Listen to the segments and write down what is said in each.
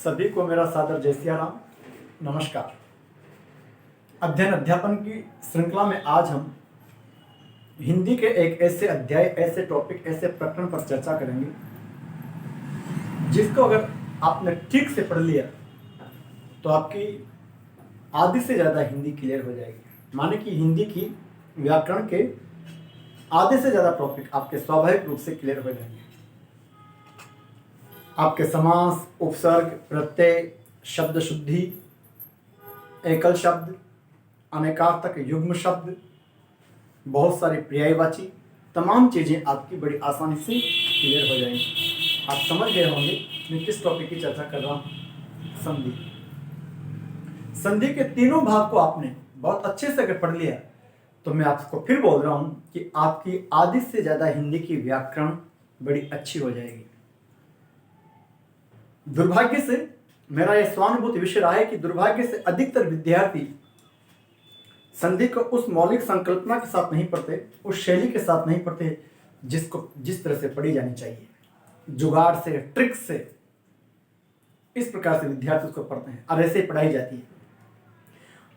सभी को मेरा सादर जय सिया राम। नमस्कार। अध्ययन अध्यापन की श्रृंखला में आज हम हिंदी के एक ऐसे अध्याय, ऐसे टॉपिक, ऐसे प्रकरण पर चर्चा करेंगे जिसको अगर आपने ठीक से पढ़ लिया तो आपकी आधी से ज़्यादा हिंदी क्लियर हो जाएगी। माने कि हिंदी की व्याकरण के आधे से ज़्यादा टॉपिक आपके स्वाभाविक रूप से क्लियर हो जाएंगे। आपके समास, उपसर्ग, प्रत्यय, शब्द शुद्धि, एकल शब्द, अनेकार्थक युग्म शब्द, बहुत सारी पर्यायवाची, तमाम चीज़ें आपकी बड़ी आसानी से क्लियर हो जाएंगी। आप समझ गए होंगे मैं किस टॉपिक की चर्चा कर रहा हूँ। संधि। संधि के तीनों भाग को आपने बहुत अच्छे से अगर पढ़ लिया तो मैं आपको फिर बोल रहा हूँ कि आपकी आधी से ज़्यादा हिंदी की व्याकरण बड़ी अच्छी हो जाएगी। दुर्भाग्य से मेरा यह स्वानुभूति विषय रहा है कि दुर्भाग्य से अधिकतर विद्यार्थी संधि को उस मौलिक संकल्पना के साथ नहीं पढ़ते, उस शैली के साथ नहीं पढ़ते जिस तरह से पढ़ी जानी चाहिए। जुगाड़ से, ट्रिक से, इस प्रकार से विद्यार्थी उसको पढ़ते हैं और ऐसे ही पढ़ाई जाती है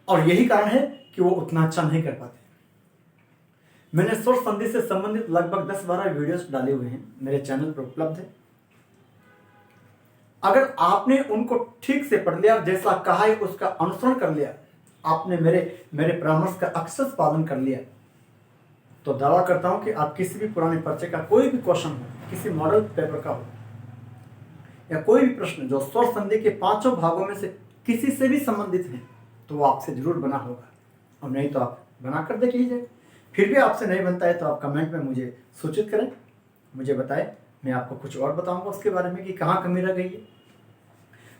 और यही कारण है कि वो उतना अच्छा नहीं कर पाते। मैंने स्वर संधि से संबंधित लगभग 10-12 वीडियोस डाले हुए हैं, मेरे चैनल पर उपलब्ध है। अगर आपने उनको ठीक से पढ़ लिया, जैसा कहा है उसका अनुसरण कर लिया, आपने मेरे परामर्श का अक्षर पालन कर लिया, तो दावा करता हूं कि आप किसी भी पुराने पर्चे का कोई भी क्वेश्चन हो, किसी मॉडल पेपर का हो या कोई भी प्रश्न जो स्वर संधि के 5 भागों में से किसी से भी संबंधित है तो वो आपसे जरूर बना होगा, और नहीं तो आप बना कर देख लीजिए। फिर भी आपसे नहीं बनता है तो आप कमेंट में मुझे सूचित करें, मुझे बताएं, मैं आपको कुछ और बताऊंगा उसके बारे में कि कहाँ कमी रह गई है।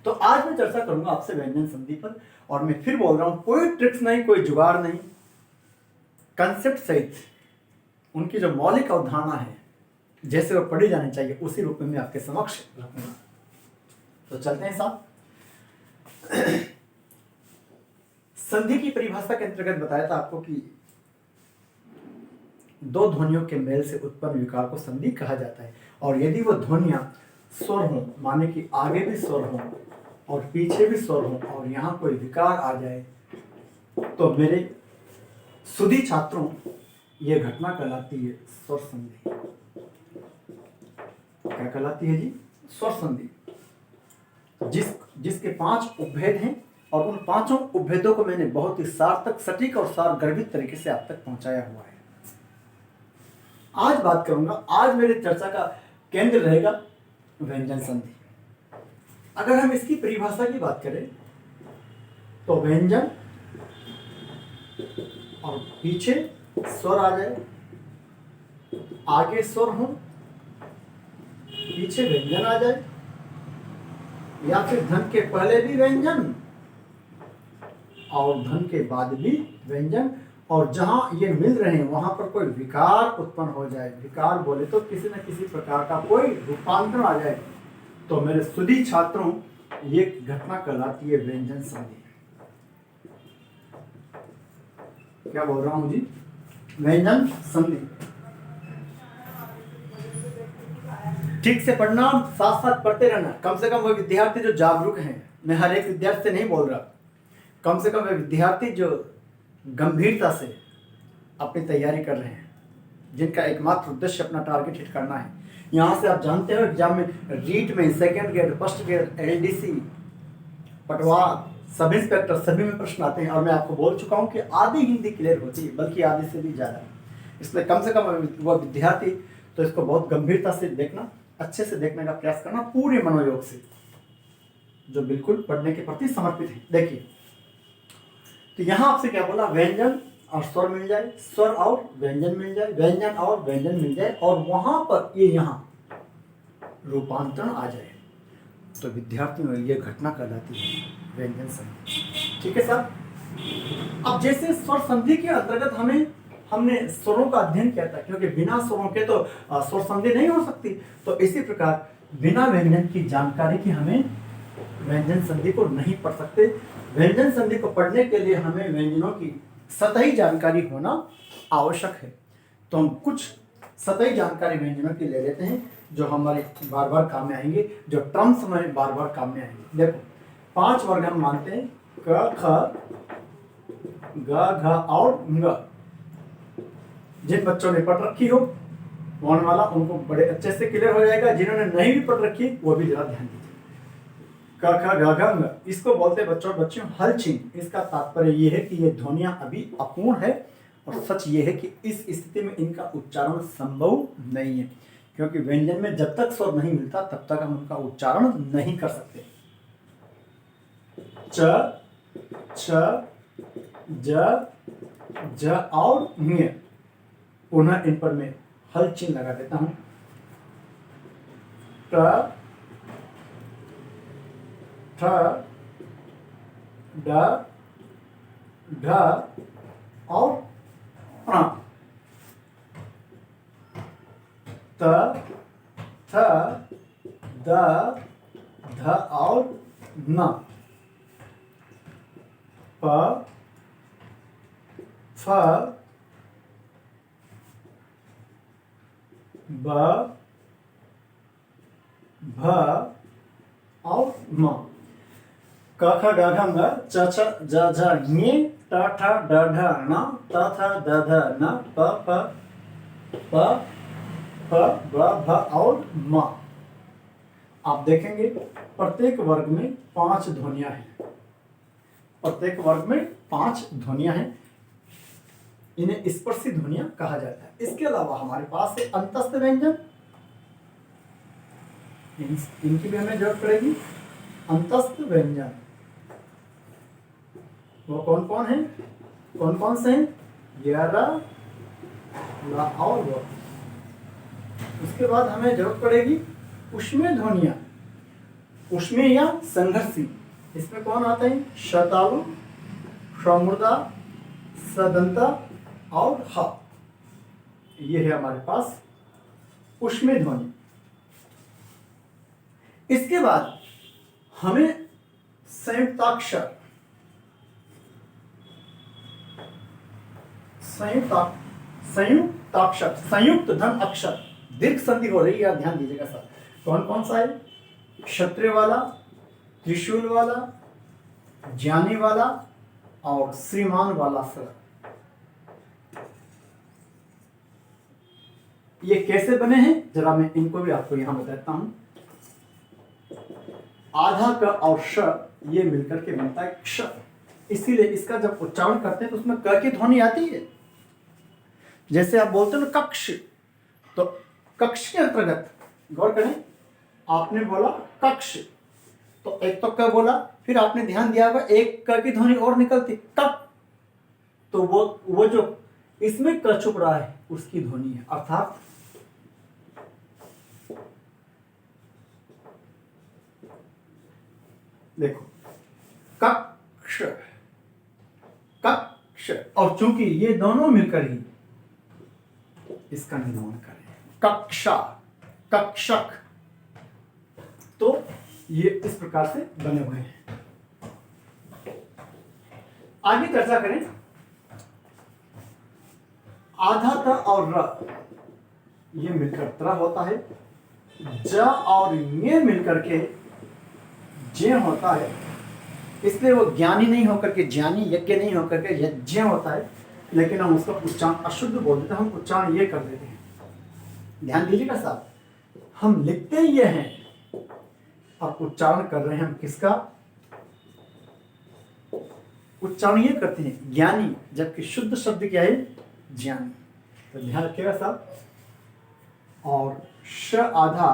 तो आज मैं चर्चा करूंगा आपसे व्यंजन संधि पर, और मैं फिर बोल रहा हूं कोई ट्रिक्स नहीं, कोई जुगाड़ नहीं, कंसेप्ट सहित उनकी जो मौलिक अवधारणा है जैसे वो पढ़ी जानी चाहिए उसी रूप में मैं आपके समक्ष रखूंगा। तो चलते हैं साहब। संधि की परिभाषा के अंतर्गत बताया था आपको कि दो ध्वनियों के मेल से उत्पन्न विकार को संधि कहा जाता है, और यदि वो ध्वनियां स्वर हों, माने कि आगे भी स्वर हों और पीछे भी स्वर हों और यहाँ कोई विकार आ जाए तो मेरे सुधी छात्रों ये घटना कहलाती है स्वर संधि। क्या कहलाती है जी? स्वर संधि। जिसके 5 उपभेद हैं और उन 5 उपभेदों को मैंने बहुत ही सार्थक, सटीक और सारगर्भित तरीके से आप तक पहुंचाया हुआ है। आज बात करूंगा, आज मेरी चर्चा का केंद्र रहेगा व्यंजन संधि। अगर हम इसकी परिभाषा की बात करें तो व्यंजन और पीछे स्वर आ जाए, आगे स्वर हो, पीछे व्यंजन आ जाए, या फिर धन के पहले भी व्यंजन और धन के बाद भी व्यंजन, और जहां ये मिल रहे हैं वहां पर कोई विकार उत्पन्न हो जाए। विकार बोले तो किसी न किसी प्रकार का कोई रूपांतरण आ जाए तो मेरे सुधी छात्रों ये घटना कहलाती है व्यंजन संधि। क्या बोल रहा हूं जी? व्यंजन संधि। ठीक से पढ़ना, साथ साथ पढ़ते रहना। कम से कम वो विद्यार्थी जो जागरूक हैं, मैं हर एक विद्यार्थी से नहीं बोल रहा, कम से कम वे विद्यार्थी जो गंभीरता से अपनी तैयारी कर रहे हैं, जिनका एकमात्र उद्देश्य अपना टारगेट हिट करना है। यहाँ से आप जानते हो एग्जाम में, रीट में, second grade, first grade, LDC, पटवार, सब इंस्पेक्टर, सभी में प्रश्न आते हैं, और मैं आपको बोल चुका हूँ कि आधी हिंदी क्लियर होती है, बल्कि आधी से भी ज़्यादा। इसलिए कम से कम वह विद्यार्थी तो इसको बहुत गंभीरता से देखना, अच्छे से देखने का प्रयास करना, पूरे मनोयोग से, जो बिल्कुल पढ़ने के प्रति समर्पित है। देखिए, तो यहाँ आपसे क्या बोला? व्यंजन और स्वर मिल जाए, स्वर और व्यंजन मिल जाए, व्यंजन और व्यंजन मिल जाए, और वहां पर ये यहाँ रूपांतरण आ जाए तो विद्यार्थियों ये घटना कहलाती है व्यंजन संधि। ठीक है साहब। अब जैसे स्वर संधि के अंतर्गत हमने स्वरों का अध्ययन किया था, क्योंकि बिना स्वरों के तो स्वर संधि नहीं हो सकती, तो इसी प्रकार बिना व्यंजन की जानकारी की हमें व्यंजन संधि को नहीं पढ़ सकते। व्यंजन संधि को पढ़ने के लिए हमें व्यंजनों की सतही जानकारी होना आवश्यक है। तो हम कुछ सतही जानकारी व्यंजनों की ले लेते हैं जो हमारे बार बार काम में आएंगे, जो टर्म्स हमें बार बार काम में आएंगे। देखो 5 वर्ग हम मानते हैं, क ख ग घ और ng। जिन बच्चों ने पढ़ रखी हो वर्णमाला उनको बड़े अच्छे से क्लियर हो जाएगा, जिन्होंने नहीं भी पढ़ रखी वो भी जरा ध्यान दीजिए। क ख ग घ ng, इसको बोलते हैं बच्चों हलचिन। इसका तात्पर्य ये है कि ये ध्वनियां अभी अपूर्ण है, और सच ये है कि इस स्थिति में इनका उच्चारण संभव नहीं है, क्योंकि व्यंजन में जब तक स्वर नहीं मिलता तब तक हम उनका उच्चारण नहीं कर सकते। च, छ, ज, ज और ञ। पुनः इन पर मैं हल चिन्ह लगा देता हूं। ट, ठ, ड, ढ और प्र। त, थ, द, ध और न। प, फ, ब, भ और म। क ख ग घ ng, च छ ज झ ञ, ट ठ ड ढ ण, त थ द ध न, प फ ब भ और म। आप देखेंगे प्रत्येक वर्ग में 5 ध्वनियां हैं। प्रत्येक वर्ग में 5 ध्वनियां हैं। इन्हें स्पर्शी ध्वनियां कहा जाता है। इसके अलावा हमारे पास है अंतस्थ व्यंजन, इनकी भी हमें जरूरत पड़ेगी। अंतस्थ व्यंजन वो कौन कौन है, कौन कौन से हैं? ग्यारा, ला और व। उसके बाद हमें जरूरत पड़ेगी उष्मेय ध्वनियां, उष्मेय या संघर्षी। इसमें कौन आता है? शतालु, समूर्धा, सदंता और ह। ये है हमारे पास उष्मेय ध्वनि। इसके बाद हमें संयुक्ताक्षर, संयुक्ताक्षर, संयुक्त धन अक्षर, दीर्घ संधि हो रही है, ध्यान दीजिएगा सर। कौन कौन सा है? क्षत्रिय वाला, त्रिशूल वाला, ज्ञानी वाला और श्रीमान वाला सर। ये कैसे बने हैं जरा मैं इनको भी आपको यहां बताता हूं। आधा क और श ये मिलकर के बनता है क्ष। इसीलिए इसका जब उच्चारण करते हैं तो उसमें क की ध्वनि आती है। जैसे आप बोलते हो ना कक्ष, तो कक्ष के अंतर्गत गौर करें, आपने बोला कक्ष, तो एक तो क बोला, फिर आपने ध्यान दिया होगा एक क की ध्वनि और निकलती कक, तो वो जो इसमें क छुप रहा है उसकी ध्वनि है। अर्थात देखो कक्ष, कक्ष, और चूंकि ये दोनों मिलकर ही इसका निर्माण करें कक्षा, कक्षक, तो ये इस प्रकार से बने हुए हैं। आगे चर्चा करें। आधा त और र ये मिलकर त्र होता है, ज और ये मिलकर के जे होता है। इसलिए वो ज्ञानी नहीं होकर के ज्ञानी, यज्ञ नहीं होकर के यज्ञ होता है, लेकिन हम उसका उच्चारण अशुद्ध बोल देते हैं, हम उच्चारण ये कर देते हैं। ध्यान दीजिएगा साहब, हम लिखते ये हैं, अब उच्चारण कर रहे हैं हम किसका? उच्चारण ये करते हैं ज्ञानी, जबकि शुद्ध शब्द क्या है? ज्ञानी। तो ध्यान रखिएगा साहब। और श आधा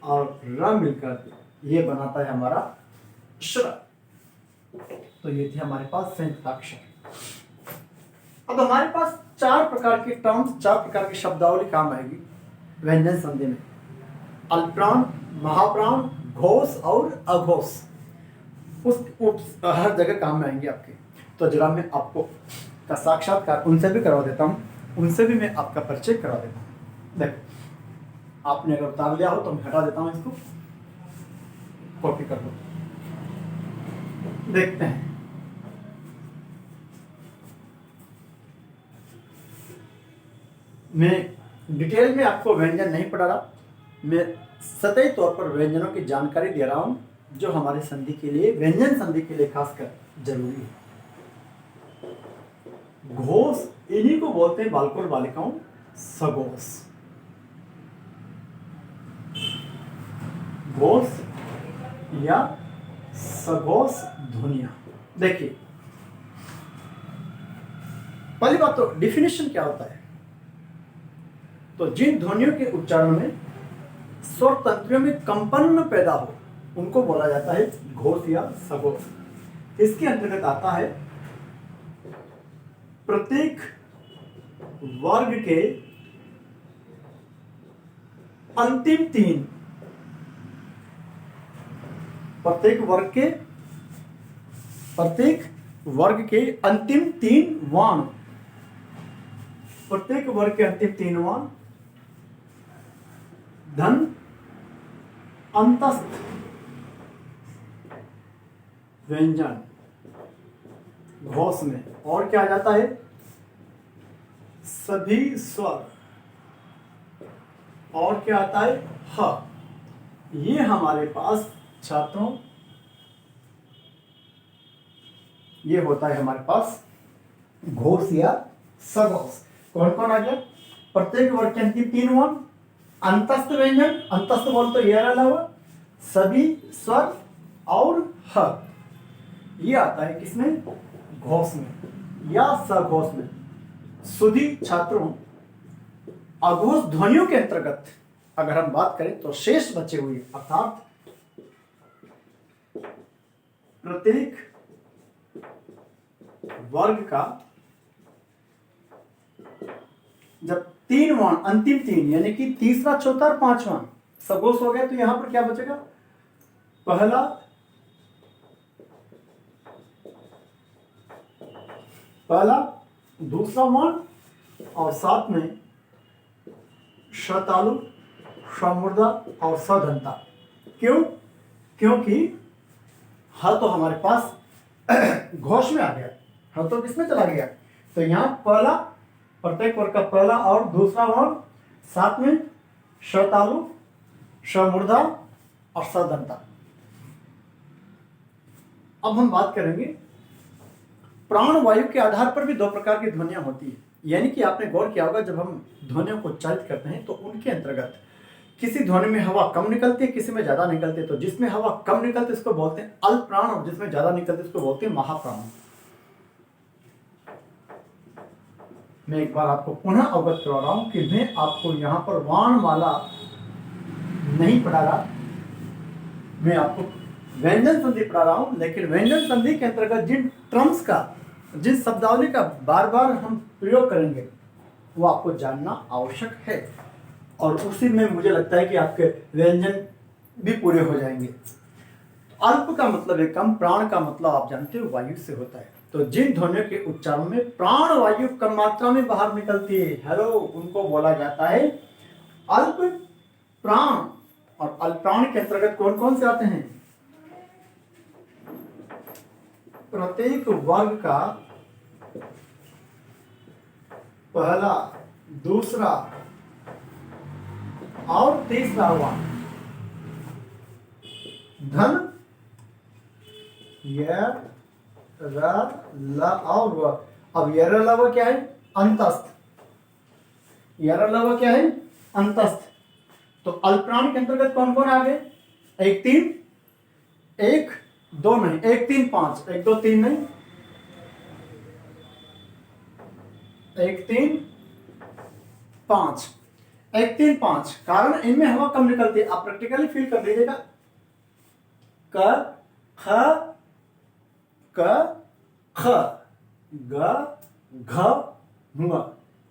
और र मिलकर ये बनाता है हमारा श्र। तो ये थे हमारे पास संयुक्ताक्षर। अब हमारे पास 4 प्रकार के टर्म्स, 4 प्रकार की शब्दावली काम आएगी व्यंजन संधि में। अल्पप्राण, महाप्राण, घोष और अघोष, उस हर जगह काम में आएंगे आपके। तो जरा मैं आपको का साक्षात्कार उनसे भी करवा देता हूँ, उनसे भी मैं आपका परिचय करा देता हूँ। देखो आपने अगर उतार लिया हो तो मैं हटा देता हूँ, इसको कॉपी कर लो। देखते हैं। मैं डिटेल में आपको व्यंजन नहीं पढ़ा रहा, मैं सतही तौर पर व्यंजनों की जानकारी दे रहा हूं जो हमारे संधि के लिए, व्यंजन संधि के लिए खासकर जरूरी है। घोष, इन्हीं को बोलते हैं बालकों और बालिकाओं सघोष। घोष या सघोष ध्वनियां। देखिए, पहली बात तो डिफिनेशन क्या होता है। तो जिन ध्वनियों के उच्चारण में स्वर तंत्रियों में कंपन पैदा हो उनको बोला जाता है घोष या सघोष। इसके अंतर्गत आता है प्रत्येक वर्ग के अंतिम तीन, प्रत्येक वर्ग के अंतिम तीन वर्ण, प्रत्येक वर्ग के अंतिम तीन वर्ण धन अंतस्थ व्यंजन घोष में, और क्या आ जाता है सभी स्वर, और क्या आता है ह। ये हमारे पास छात्रों, ये होता है हमारे पास घोष या सघोष। कौन कौन आ गया, प्रत्येक वर्ग के अंतिम तीन वर्ण, अंतस्थ व्यंजन, अंतस्थ बोल तो ये अलावा सभी स्वर और ह, ये आता है किसमें घोष में या सघोष में। सुधी छात्रों, अघोष ध्वनियों के अंतर्गत अगर हम बात करें तो शेष बचे हुए, अर्थात प्रत्येक वर्ग का जब तीन वर्ण, अंतिम तीन यानी कि तीसरा, चौथा और पांचवा सघोष हो गया, तो यहां पर क्या बचेगा, पहला दूसरा वर्ण और साथ में शतालु, समूर्धा और सदंता। क्यों, क्योंकि ह तो हमारे पास घोष में आ गया, ह तो किसमें चला गया, तो यहां पहला, प्रत्येक वर्ग का पहला और दूसरा वर्ण, साथ में शतालु, समूर्धा और सदंता। अब हम बात करेंगे प्राण वायु के आधार पर भी दो प्रकार की ध्वनियां होती है। यानी कि आपने गौर किया होगा, जब हम ध्वनियों को उच्चारित करते हैं तो उनके अंतर्गत किसी ध्वनि में हवा कम निकलती है, किसी में ज्यादा निकलती है। तो जिसमें हवा कम निकलती है उसको बोलते हैं अल्प प्राण, और जिसमें ज्यादा निकलती है उसको बोलते हैं महाप्राण। मैं एक बार आपको पुनः अवगत करवा रहा हूं कि मैं आपको यहां पर वर्णमाला नहीं पढ़ा रहा, मैं आपको व्यंजन संधि पढ़ा रहा हूं। लेकिन व्यंजन संधि के अंतर्गत जिन टर्म्स का, जिन शब्दावली का बार बार हम प्रयोग करेंगे वो आपको जानना आवश्यक है, और उसी में मुझे लगता है कि आपके व्यंजन भी पूरे हो जाएंगे। अल्प का मतलब है कम, प्राण का मतलब आप जानते हो वायु से होता है। तो जिन ध्वनियों के उच्चारण में प्राण वायु कम मात्रा में बाहर निकलती है, हेलो, उनको बोला जाता है अल्प प्राण। और अल्प प्राण के अंतर्गत कौन कौन से आते हैं, प्रत्येक वर्ग का पहला, दूसरा और तीसरा वर्ण धन, य, र, ल और व। अब य, र, ल, व क्या है, अंतस्थ। य, र, ल, व क्या है, अंतस्थ। तो अल्पप्राण के अंतर्गत कौन कौन आ गए, एक तीन, एक दो नहीं, एक तीन पांच, एक दो तीन नहीं, एक तीन पांच, एक तीन पांच। कारण इनमें हवा कम निकलती है, आप प्रैक्टिकली फील कर लीजिएगा। क, ख, क, ख, ग, घ, ङ।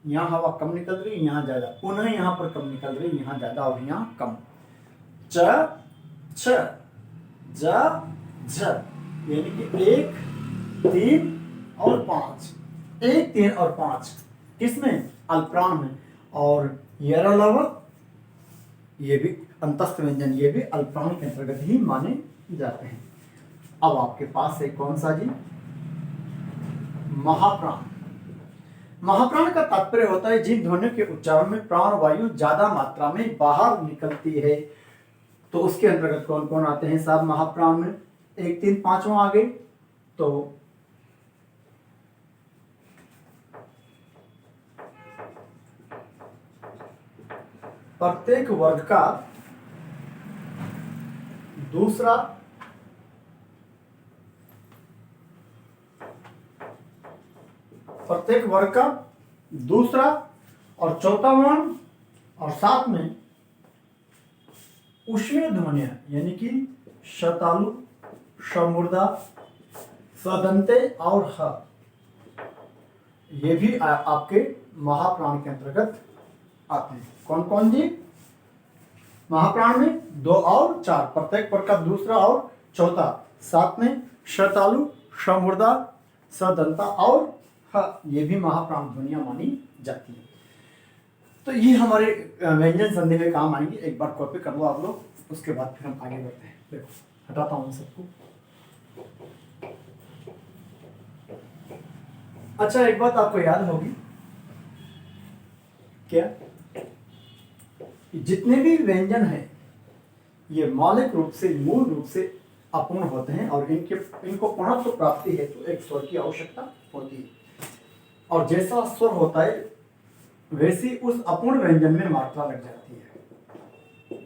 यहां हवा कम निकल रही है, यहां ज्यादा, पुनः यहां पर कम निकल रही है, यहां ज्यादा और यहां कम। च, छ, ज, झ, यानी कि एक, तीन और पांच, एक, तीन और पांच किसमें, अल्पप्राण में। और यर, लव, ये भी अंतस्थ व्यंजन, ये भी अल्पप्राण के अंतर्गत ही माने जाते हैं। अब आपके पास है कौन सा जी, महाप्राण। महाप्राण का तात्पर्य होता है जिन ध्वनियों के उच्चारण में प्राण वायु ज्यादा मात्रा में बाहर निकलती है। तो उसके अंतर्गत कौन कौन आते हैं साहब महाप्राण में? 1 3 5वां आ गए। तो प्रत्येक वर्ग का दूसरा और चौथा वर्ण और साथ में ऊष्मीय ध्वनियां यानी कि शतालु, समूर्धा, सदंते और ह, ये भी आपके महाप्राण के अंतर्गत आते हैं। कौन कौन जी? महाप्राण में 2 और 4, प्रत्येक वर्ग का दूसरा और चौथा, साथ में शतालु, समूर्धा, सदंता और ह, ये भी महाप्राण ध्वनियां मानी जाती है। तो ये हमारे व्यंजन संधि में काम आएंगे। एक बार कॉपी कर लो आप लोग, उसके बाद फिर हम आगे बढ़ते हैं। देखो हटाता हूँ सबको। अच्छा, एक बात आपको याद होगी क्या? जितने भी व्यंजन हैं ये मौलिक रूप से, मूल रूप से अपूर्ण होते हैं और इनको पूर्णत्व प्राप्ति है तो एक स्वर की आवश्यकता होती है। और जैसा स्वर होता है वैसी उस अपूर्ण व्यंजन में मात्रा लग जाती है।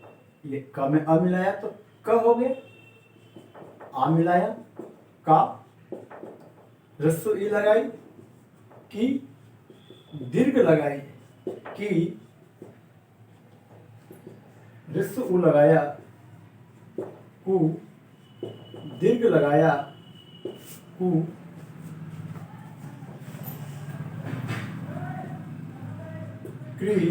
ये क में अ मिलाया तो क हो गया, आ मिलाया का, रस्व ई लगाई की, दीर्घ लगाई की, रस्व उ लगाया कु, दीर्घ लगाया कु, क्री,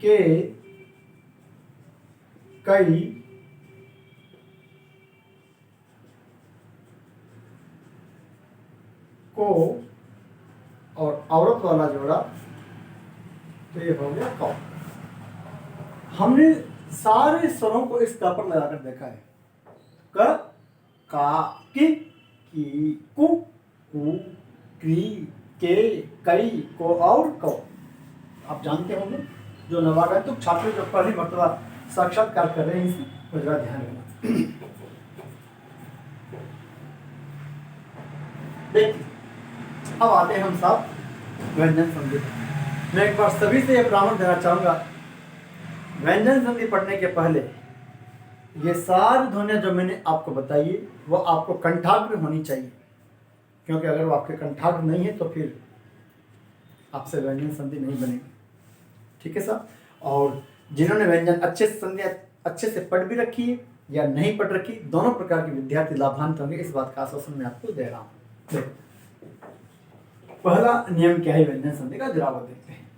के, कई, को और औरत वाला जोड़ा तो ये हो गया कौ। हमने सारे स्वरों को इस क पर लगाकर देखा है। क, का, की, कु, क्री, के, कई, को और कौ। आप जानते होंगे जो नवागंतुक छात्र जो पहली मर्तबा साक्षात्कार कर रहे हैं इसको जरा ध्यान रखना। देखिए अब आते हैं हम सब व्यंजन संधि। मैं एक बार सभी से यह परामर्श देना चाहूंगा, व्यंजन संधि पढ़ने के पहले ये सारी ध्वनियां जो मैंने आपको बताई है वो आपको कंठाग्र होनी चाहिए, क्योंकि अगर वो आपके कंठाग्र नहीं है तो फिर आपसे व्यंजन संधि नहीं बनेगी। ठीक है साहब? और जिन्होंने व्यंजन अच्छे से पढ़ भी रखी है या नहीं पढ़ रखी, दोनों प्रकार के विद्यार्थी लाभान्वित होंगे, इस बात का आश्वासन मैं आपको दे रहा हूँ। देखो पहला नियम क्या है व्यंजन संधि का, जरा वो देखते हैं।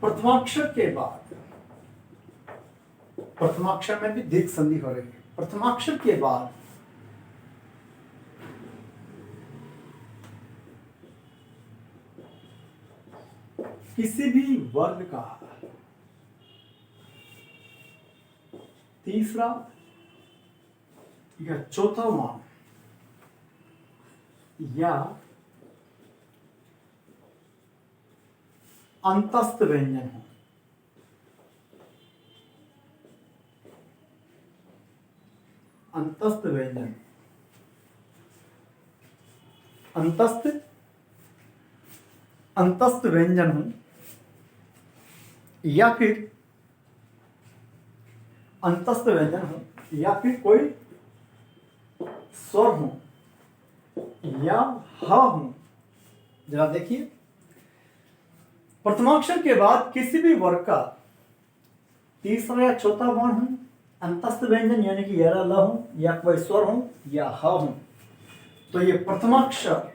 प्रथमाक्षर के बाद, प्रथमाक्षर में भी दीर्घ संधि हो रही है। प्रथमाक्षर के बाद किसी भी वर्ग का तीसरा या चौथा मान या अंतस्थ व्यंजन हो, अंतस्थ व्यंजन, अंतस्थ व्यंजन हो या फिर अंतस्थ व्यंजन हो या फिर कोई स्वर हो या ह हो। जरा देखिए, प्रथमाक्षर के बाद किसी भी वर्ग का तीसरा या चौथा वर्ण हो, अंतस्थ व्यंजन यानी कि या ल हो या कोई स्वर हो या ह हो, तो ये प्रथमाक्षर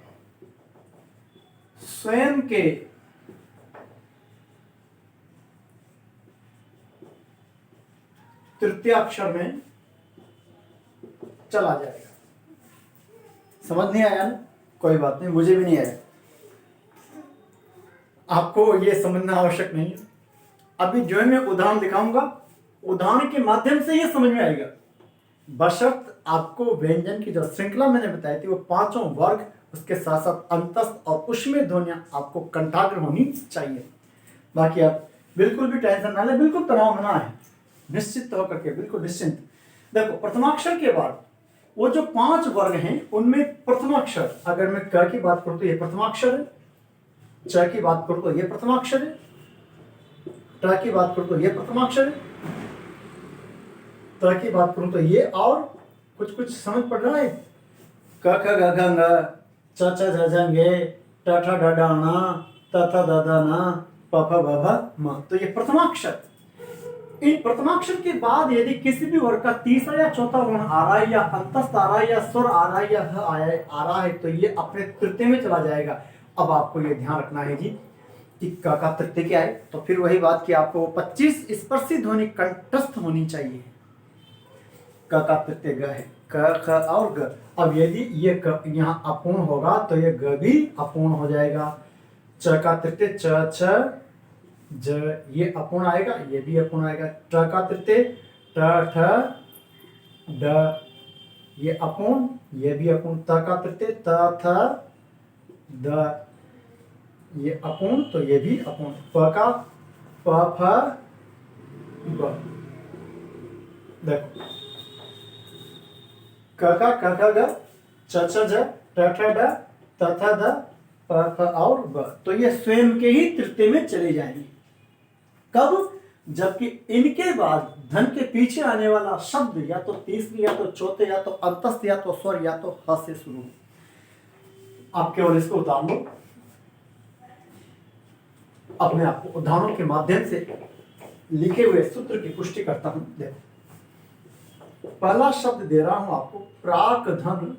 स्वयं के तृतीय अक्षर में चला जाएगा। समझ नहीं आया ना? कोई बात नहीं, मुझे भी नहीं आया, आपको ये समझना आवश्यक नहीं है। अभी जो है मैं उदाहरण दिखाऊंगा उदाहरण के माध्यम से ये समझ में आएगा, बशर्त आपको व्यंजन की जो श्रृंखला मैंने बताई थी वो पांचों वर्ग, उसके साथ साथ अंतस्थ और उष्मीय ध्वनियां आपको कंठाग्र होनी चाहिए। बाकी आप बिल्कुल भी टेंशन ना ले, बिल्कुल तनाव में ना है, निश्चित होकर के बिल्कुल निश्चिंत। देखो प्रथमाक्षर के बाद वो जो 5 वर्ग हैं उनमें प्रथमाक्षर, अगर मैं क की बात करूं तो ये प्रथमाक्षर है, च की बात करूं तो ये प्रथमाक्षर है, ट की बात करूं तो ये प्रथमाक्षर है, त की बात करूं तो ये, और कुछ कुछ समझ पड़ रहा है, क ख ग घ ng, च छ झ झ ङ, ट ठ ड ढ ण, त थ द ध न, प फ ब भ म। तो ये प्रथमाक्षर। इन प्रथमाक्षर के बाद यदि किसी भी वर्ग का तीसरा या चौथा वर्ण आ रहा है, या अंतस्थ आ रहा है, या स्वर आ रहा है, या ह आ रहा है, तो ये अपने तृतीय में चला जाएगा। अब आपको ये ध्यान रखना है जी कि क का तृतीय क्या है, तो फिर वही बात कि आपको 25 स्पर्शी ध्वनि कंठस्थ होनी चाहिए। क का तृतीय ग है, क ख और ग। अब यदि ये क यहाँ अपूर्ण होगा तो ये ग भी अपूर्ण हो जाएगा। च का तृतीय च छ ज, ये अपूर्ण आएगा, ये भी अपूर्ण आएगा। ट का तृतीय ट ठ ड, ये अपूर्ण, ये भी अपूर्ण। त का तृतीय त थ द, ये अपूर्ण, तो ये भी अपूर्ण। प का प फ ब। देखो क का क ख ग, च छ ज, ट ठ ड, त थ द, प फ और ब, तो ये स्वयं के ही तृतीय में चले जाएंगे। कब? जबकि इनके बाद धन के पीछे आने वाला शब्द या तो तीसरी, या तो चौथे, या तो अंतस्थ, या तो स्वर, या तो ह से शुरू हो। आप केवल इसको उतार लो, अपने आप को उदाहरणों के माध्यम से लिखे हुए सूत्र की पुष्टि करता हूं। देखो पहला शब्द दे रहा हूं आपको, प्राक धन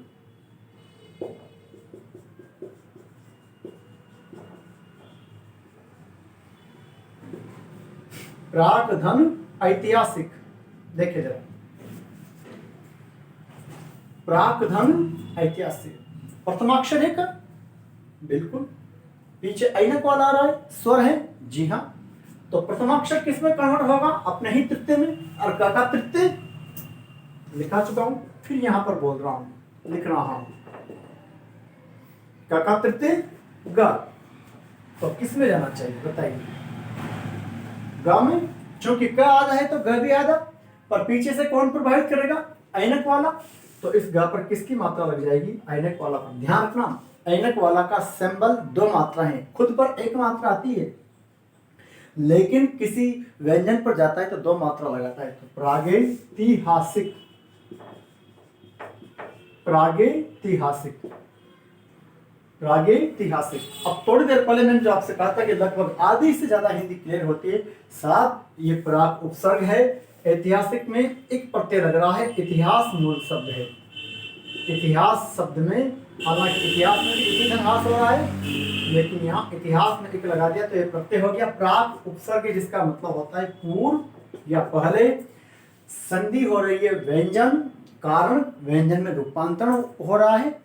प्राक धन ऐतिहासिक। देखिए जरा, प्राक धन ऐतिहासिक प्रथमाक्षर है का, बिल्कुल। पीछे ऐनक वाला आ रहा है, स्वर है, जी हाँ। तो प्रथमाक्षर किसमें कन्वर्ट होगा? अपने ही तृतीय में। और क का तृतीय लिखा चुका हूं, फिर यहां पर बोल रहा हूं, लिख रहा हूं। क का तृतीय ग, तो किसमें जाना चाहिए बताइए? ग में, क्योंकि क आधा है तो ग भी आधा, पर पीछे से कौन प्रभावित करेगा? ऐनक वाला। तो इस ग पर किसकी मात्रा लग जाएगी? ऐनक वाला पर। ध्यान रखना, ऐनक वाला का सिंबल 2 मात्रा है, खुद पर 1 मात्रा आती है, लेकिन किसी व्यंजन पर जाता है तो 2 मात्रा लगाता है। तो प्रागैतिहासिक, प्रागैतिहासिक, प्रागैतिहासिक। अब थोड़ी देर पहले मैंने जो आपसे कहा था कि लगभग आधी से ज्यादा हिंदी क्लियर होती है, साथ ये प्राग उपसर्ग है। ऐतिहासिक में एक प्रत्यय लग रहा है, इतिहास मूल शब्द है। इतिहास शब्द में, हालांकि इतिहास में भी इसी ढंग हो रहा है, लेकिन यहाँ इतिहास में एक लगा दिया तो ये प्रत्यय हो गया। प्राग उपसर्ग जिसका मतलब होता है पूर्व या पहले। संधि हो रही है व्यंजन कारण, व्यंजन में रूपांतरण हो रहा है,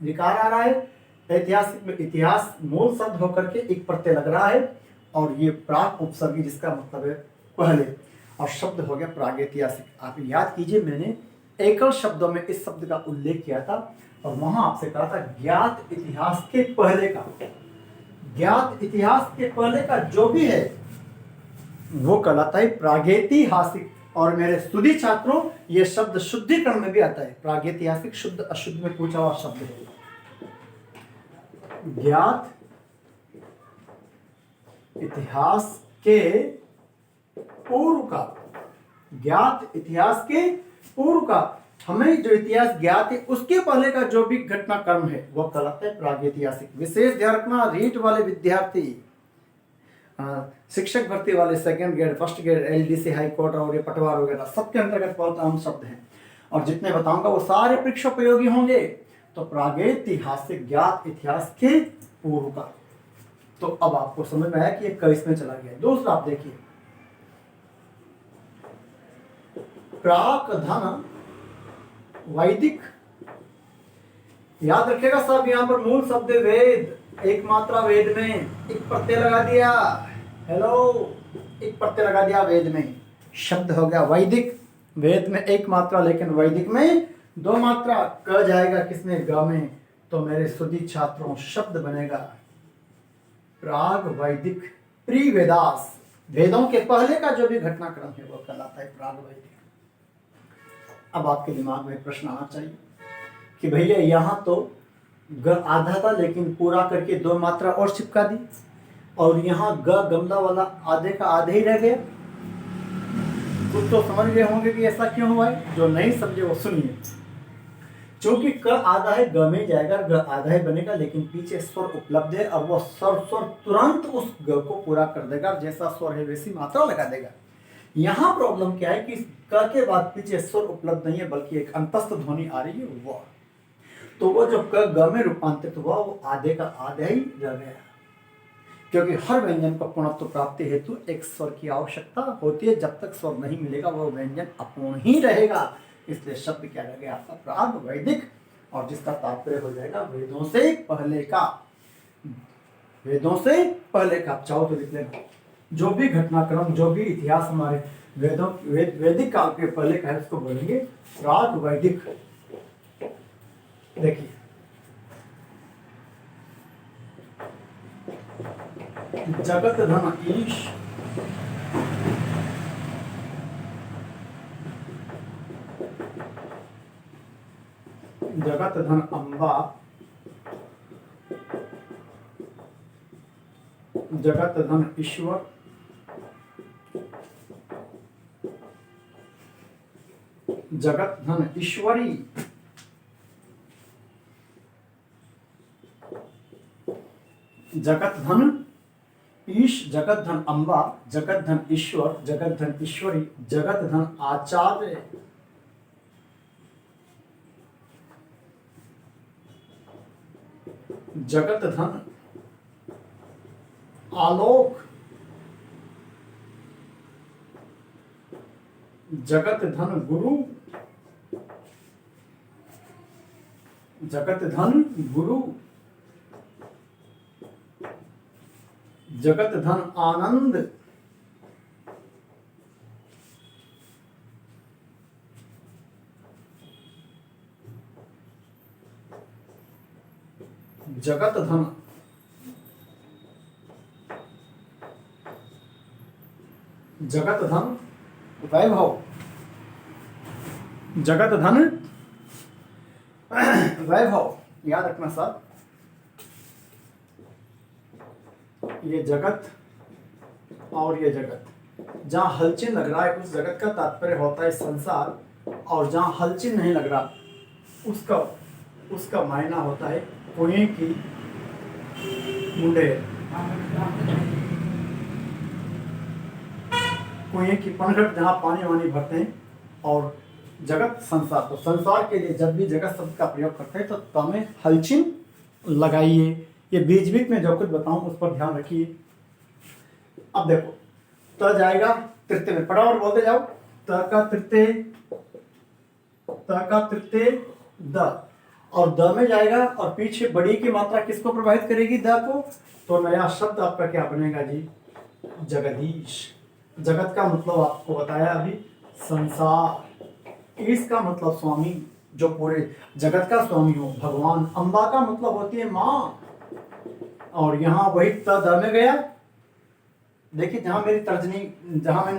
विकार आ रहा है। ऐतिहासिक में इतिहास मूल शब्द होकर के एक प्रत्यय लग रहा है, और ये प्राग उपसर्ग जिसका मतलब है पहले, और शब्द हो गया प्रागैतिहासिक। आप याद कीजिए, मैंने एकल शब्दों में इस शब्द का उल्लेख किया था, और वहां आपसे कहा था ज्ञात इतिहास के पहले का, ज्ञात इतिहास के पहले का जो भी है वो कहलाता है प्रागैतिहासिक। और मेरे सुधी छात्रों, ये शब्द शुद्धिकरण में भी आता है। प्रागैतिहासिक शुद्ध अशुद्ध में पूछा हुआ शब्द है। ज्ञात इतिहास के पूर्व का, ज्ञात इतिहास के पूर्व का, हमें जो इतिहास ज्ञात है उसके पहले का जो भी घटनाक्रम है वो कहलाता है प्रागैतिहासिक। विशेष ध्यान रखना, रीट वाले विद्यार्थी, शिक्षक भर्ती वाले, second grade, first grade, LDC, high court और ये पटवार वगैरह सबके अंतर्गत बहुत आम शब्द हैं, और जितने बताऊंगा वो सारे परीक्षा उपयोगी होंगे। तो प्रागैतिहासिक, ज्ञात इतिहास के पूर्व का। तो अब आपको समझ में आया कि ये किस में चला गया। दूसरा आप देखिए, प्राक धन वैदिक। याद रखिएगा सब, यहां पर मूल शब्द वेद, एक मात्रा वेद में, एक प्रत्यय लगा दिया, हेलो, एक प्रत्यय लगा दिया वेद में। शब्द हो गया वैदिक। वेद में एक मात्रा लेकिन वैदिक में दो मात्रा। क जाएगा किसमें? ग में। तो मेरे सुधी छात्रों शब्द बनेगा प्राग वैदिक, प्री वेदास। वेदों के पहले का जो भी घटनाक्रम है वो कहलाता है प्राग वैदिक। अब आपके दिमाग में प्रश्न आना चाहिए कि भैया यहाँ तो ग आधा था लेकिन पूरा करके दो मात्रा और चिपका दी, और यहाँ ग गमला वाला आधे का आधे ही रह गया। कुछ तो समझ गए होंगे कि ऐसा क्यों हुआ है। जो नहीं समझे वो सुनिए। क्योंकि क आधा है, ग में जाएगा, ग आधा ही बनेगा, लेकिन पीछे स्वर उपलब्ध है और वो स्वर तुरंत उस ग को पूरा कर देगा। जैसा स्वर है वैसी मात्रा लगा देगा। यहाँ प्रॉब्लम क्या है कि क के बाद पीछे स्वर उपलब्ध नहीं है, बल्कि एक अंतस्थ ध्वनि आ रही है वो। तो वो जो क ग में रूपांतरित हुआ वो आधे का आधा ही रह गया। क्योंकि हर व्यंजन को पूर्णत्व प्राप्ति हेतु एक स्वर की आवश्यकता होती है। जब तक स्वर नहीं मिलेगा वो व्यंजन अपूर्ण ही रहेगा। इसलिए शब्द क्या रह गया आपका? प्राग वैदिक, और जिसका तात्पर्य हो जाएगा वेदों से पहले का। वेदों से पहले का। आप चाहो तो लिख लेना। जो भी घटनाक्रम, जो भी इतिहास हमारे वैदिक काल के पहले का है उसको बोलेंगे प्राग वैदिक। देखिए जगत धन ईश, जगत धन अम्बा, जगत धन ईश्वर, जगत धन ईश्वरी, जगत धन ईश, जगत धन अम्बा, जगत धन ईश्वर, जगत धन ईश्वरी, जगत धन आचार्य, जगत धन आलोक, जगत धन गुरु, जगत धन गुरु, जगत धन आनंद, जगत धन वैभव, जगत धन वैभव। याद रखना सर, ये जगत और ये जगत, जहां हलचल लग रहा है उस जगत का तात्पर्य होता है संसार, और जहां हलचल नहीं लग रहा उसका मायना होता है कुएं की मुंडे, कुएं की पनघट जहां पानी वानी भरते हैं, और जगत संसार। तो संसार के लिए जब भी जगत शब्द का प्रयोग करते हैं तो तमें हलचल लगाइए। ये बीच बीच में जो कुछ बताऊं उस पर ध्यान रखिए। अब देखो त जाएगा तृतीय में, फटाफट बोलते जाओ। त का तृतीय द, और द में जाएगा और पीछे बड़ी की मात्रा किसको प्रभावित करेगी? द को। तो नया शब्द आपका क्या बनेगा जी? जगदीश। जगत का मतलब आपको बताया अभी संसार। ईश का मतलब स्वामी, जो पूरे जगत का स्वामी हो, भगवान। अम्बा का मतलब होती है माँ, और यहाँ वही त द में गया। देखिए जहां मैंने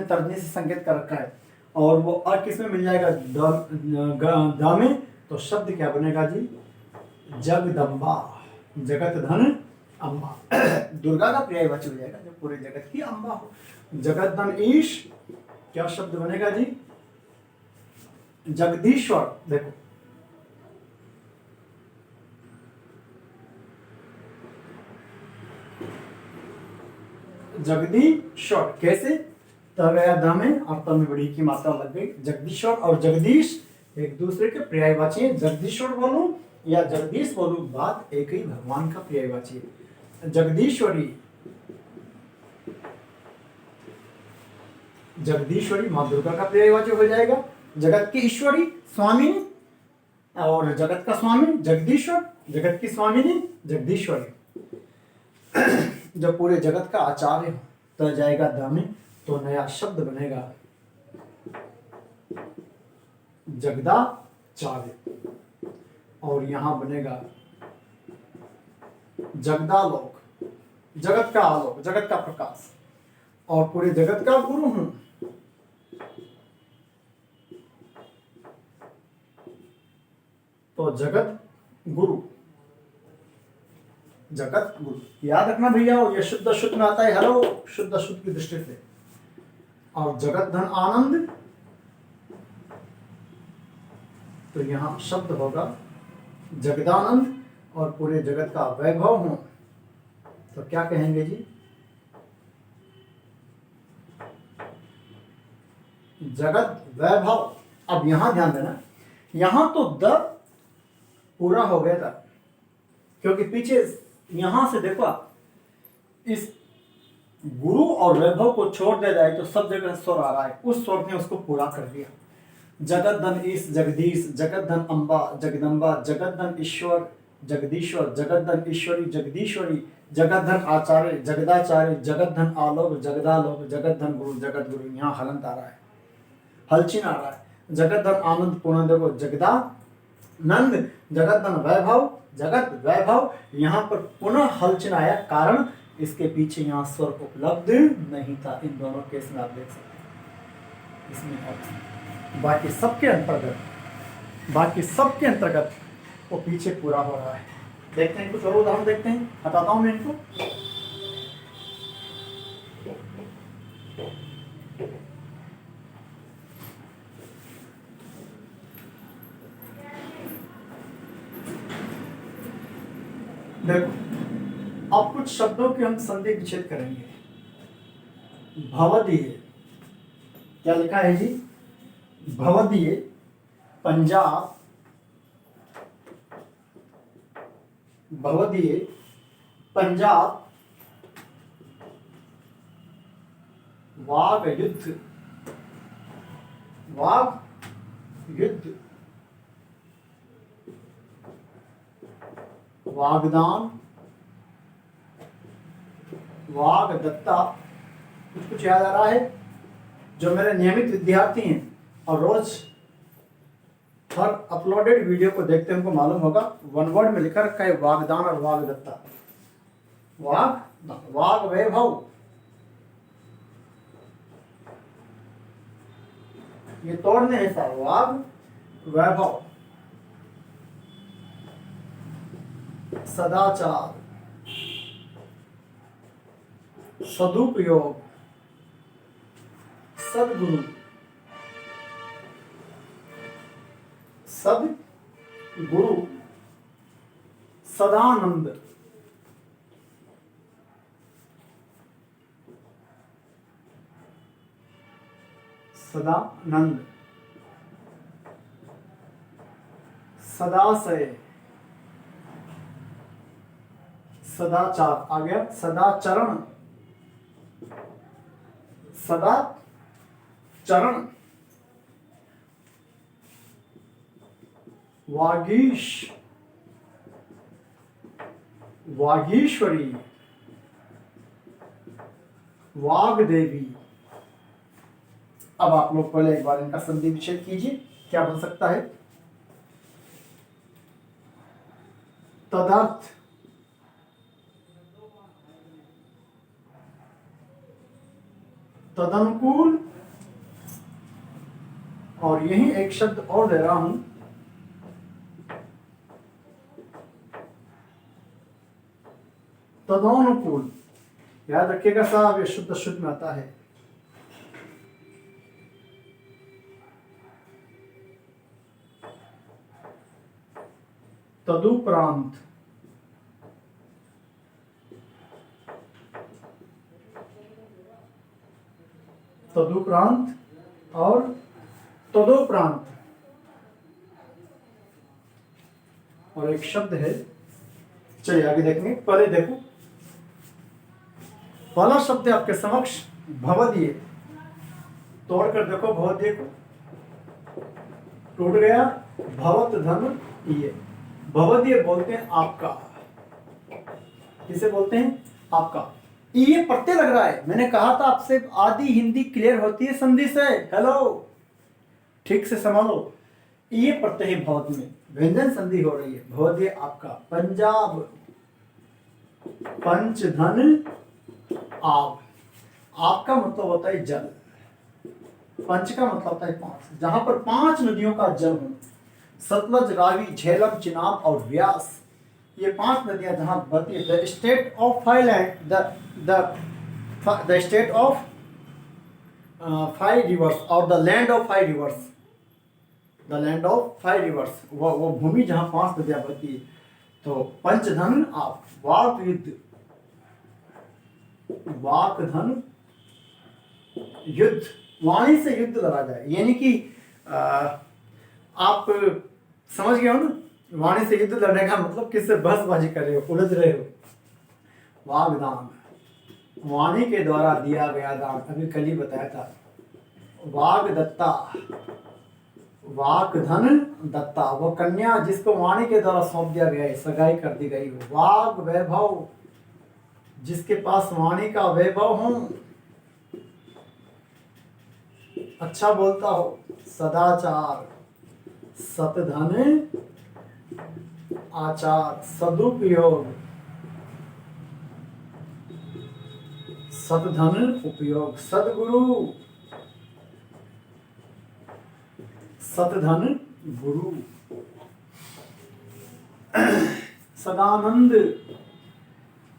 तर्जनी से संकेत कर रखा है, और वो अ किस में मिल जाएगा? द में। तो शब्द क्या बनेगा जी? जगदम्बा, जगत धन अम्बा। दुर्गा का पर्यायवाची हो जाएगा, जो पूरे जगत की अम्बा हो। जगत धन ईश, क्या शब्द बनेगा जी? जगदीश्वर। देखो जगदीश्वर कैसे? त गया द में और त में बड़ी की मात्रा लग गई। जगदीश्वर और जगदीश एक दूसरे के पर्यायवाची हैं। जगदीश्वर बोलूं या जगदीश बोलूं, बात एक ही भगवान का पर्यायवाची है। जगदीश्वरी, जगदीश्वरी माँ दुर्गा का पर्यायवाची हो जाएगा। जगत की ईश्वरी स्वामिनी, और जगत का स्वामी जगदीश्वर, जगत की स्वामिनी जगदीश्वरी, जो पूरे जगत का आचार्य हो। तो जाएगा द में। तो नया शब्द बनेगा जगदाचार्य, और यहां बनेगा जगदालोक, जगत का आलोक, जगत का प्रकाश, और पूरे जगत का गुरु हूं। तो जगत गुरु, जगत गुरु याद रखना भैया, ये शुद्ध शुद्ध में आता है, हेलो, शुद्ध शुद्ध की दृष्टि से। और जगत धन आनंद, तो यहां शब्द होगा जगदानंद, और पूरे जगत का वैभव हूं, तो क्या कहेंगे जी? जगत वैभव। अब यहां ध्यान देना, यहां तो द पूरा हो गया था, क्योंकि पीछे यहां से देखो आप, इस गुरु और वैभव को छोड़ दिया जाए तो सब जगह स्वर आ रहा है, उस स्वर ने उसको पूरा कर दिया। जगत धन ईश जगदीश, जगत धन अम्बा जगदम्बा, जगत धन ईश्वर जगदीश्वर, जगत धन ईश्वरी जगदीश्वरी, जगत धन आचार्य जगदाचार्य, जगत धन आलोक जगदालोक, जगत धन गुरु जगत गुरु। यहाँ हलंत आ रहा है, हलचिन आ रहा है। जगत धन आनंद पूर्ण देखो जगदानंद, जगत धन वैभव जगत वैभव। यहाँ पर पुनः हलचिन आया, कारण इसके पीछे यहाँ स्वर उपलब्ध नहीं था। इन दोनों केस में आप देख सकते हैं, इसमें अर्थ। बाकी सबके अंतर्गत वो पीछे पूरा हो रहा है। देखते हैं कुछ और उदाहरण देखते हैं, बताता हूं मैं इनको। देखो, अब कुछ शब्दों के हम संधि विच्छेद करेंगे। भवदीय, क्या लिखा है जी? भवदीय, पंजाब, भवदीय पंजाब, वाग युद्ध, वाग युद्ध, वागदान, वागदत्ता। कुछ याद आ रहा है? जो मेरे नियमित विद्यार्थी हैं और रोज हर अपलोडेड वीडियो को देखते हैं, उनको मालूम होगा, वन वर्ड में लिखा रखा है वागदान और वागदत्ता। वाग वैभव, ये तोड़ने हैं सर, वाग वैभव। सदाचार, सदुपयोग, सदगुरु, सदगुरु, सदानंद, सदानंद, सदाशय, सदाचार आ गया, सदाचरण, सदाचरण, वागीश, वागीश्वरी, वागदेवी। अब आप लोग पहले एक बार इनका संधि विच्छेद कीजिए, क्या बन सकता है? तदर्थ, तदनुकूल, और यही एक शब्द और दे रहा हूं, तदनुकूल। याद रखिएगा साहब, ये शुद्ध शुद्ध में आता है। तदुपरांत, तदुपरांत और तदोपरांत। और एक शब्द है, चलिए आगे देखेंगे। पहले देखो, पहला शब्द है आपके समक्ष भवदीय। तोड़कर देखो, भवदीय को टूट गया, भवत धन ये। भवदीय बोलते हैं आपका। किसे बोलते हैं? आपका। ये प्रत्यय लग रहा है। मैंने कहा था आपसे, आधी हिंदी क्लियर होती है संधि से। हेलो, ठीक से संभालो। ये प्रत्यय भवत में व्यंजन संधि हो रही है। भवद्य आपका पंजाब, पंच धन आब। आपका मतलब होता है जल, पंच का मतलब होता है पांच। जहां पर 5 नदियों का जल हो, सतलज, रावी, झेलम, चिनाब और व्यास, ये 5 नदियां जहां बहती है। The state of five land, the state of 5 rivers और the land of 5 rivers, the land of 5 rivers, वो भूमि जहां 5 नदियां बहती है। तो पंचधन आप, वाक युद्ध, वाक धन युद्ध, वाणी से युद्ध लड़ा जाए, यानी कि आप समझ गए हो ना, वाणी से युद्ध लड़ने का मतलब किससे बहसबाजी कर रहे हो, उलझ रहे हो। वागदान, वाणी के द्वारा दिया गया दान, अभी कल ही बताया था। वाग दत्ता, वाक धन दत्ता, वो कन्या जिसको वाणी के द्वारा सौंप दिया गया है, सगाई कर दी गई हो। वाग वैभव, जिसके पास वाणी का वैभव हो, अच्छा बोलता हो। सदाचार, सतधन आचार, सदुपयोग, सतधन उपयोग, सदगुरु, सतधन गुरु, सदानंद।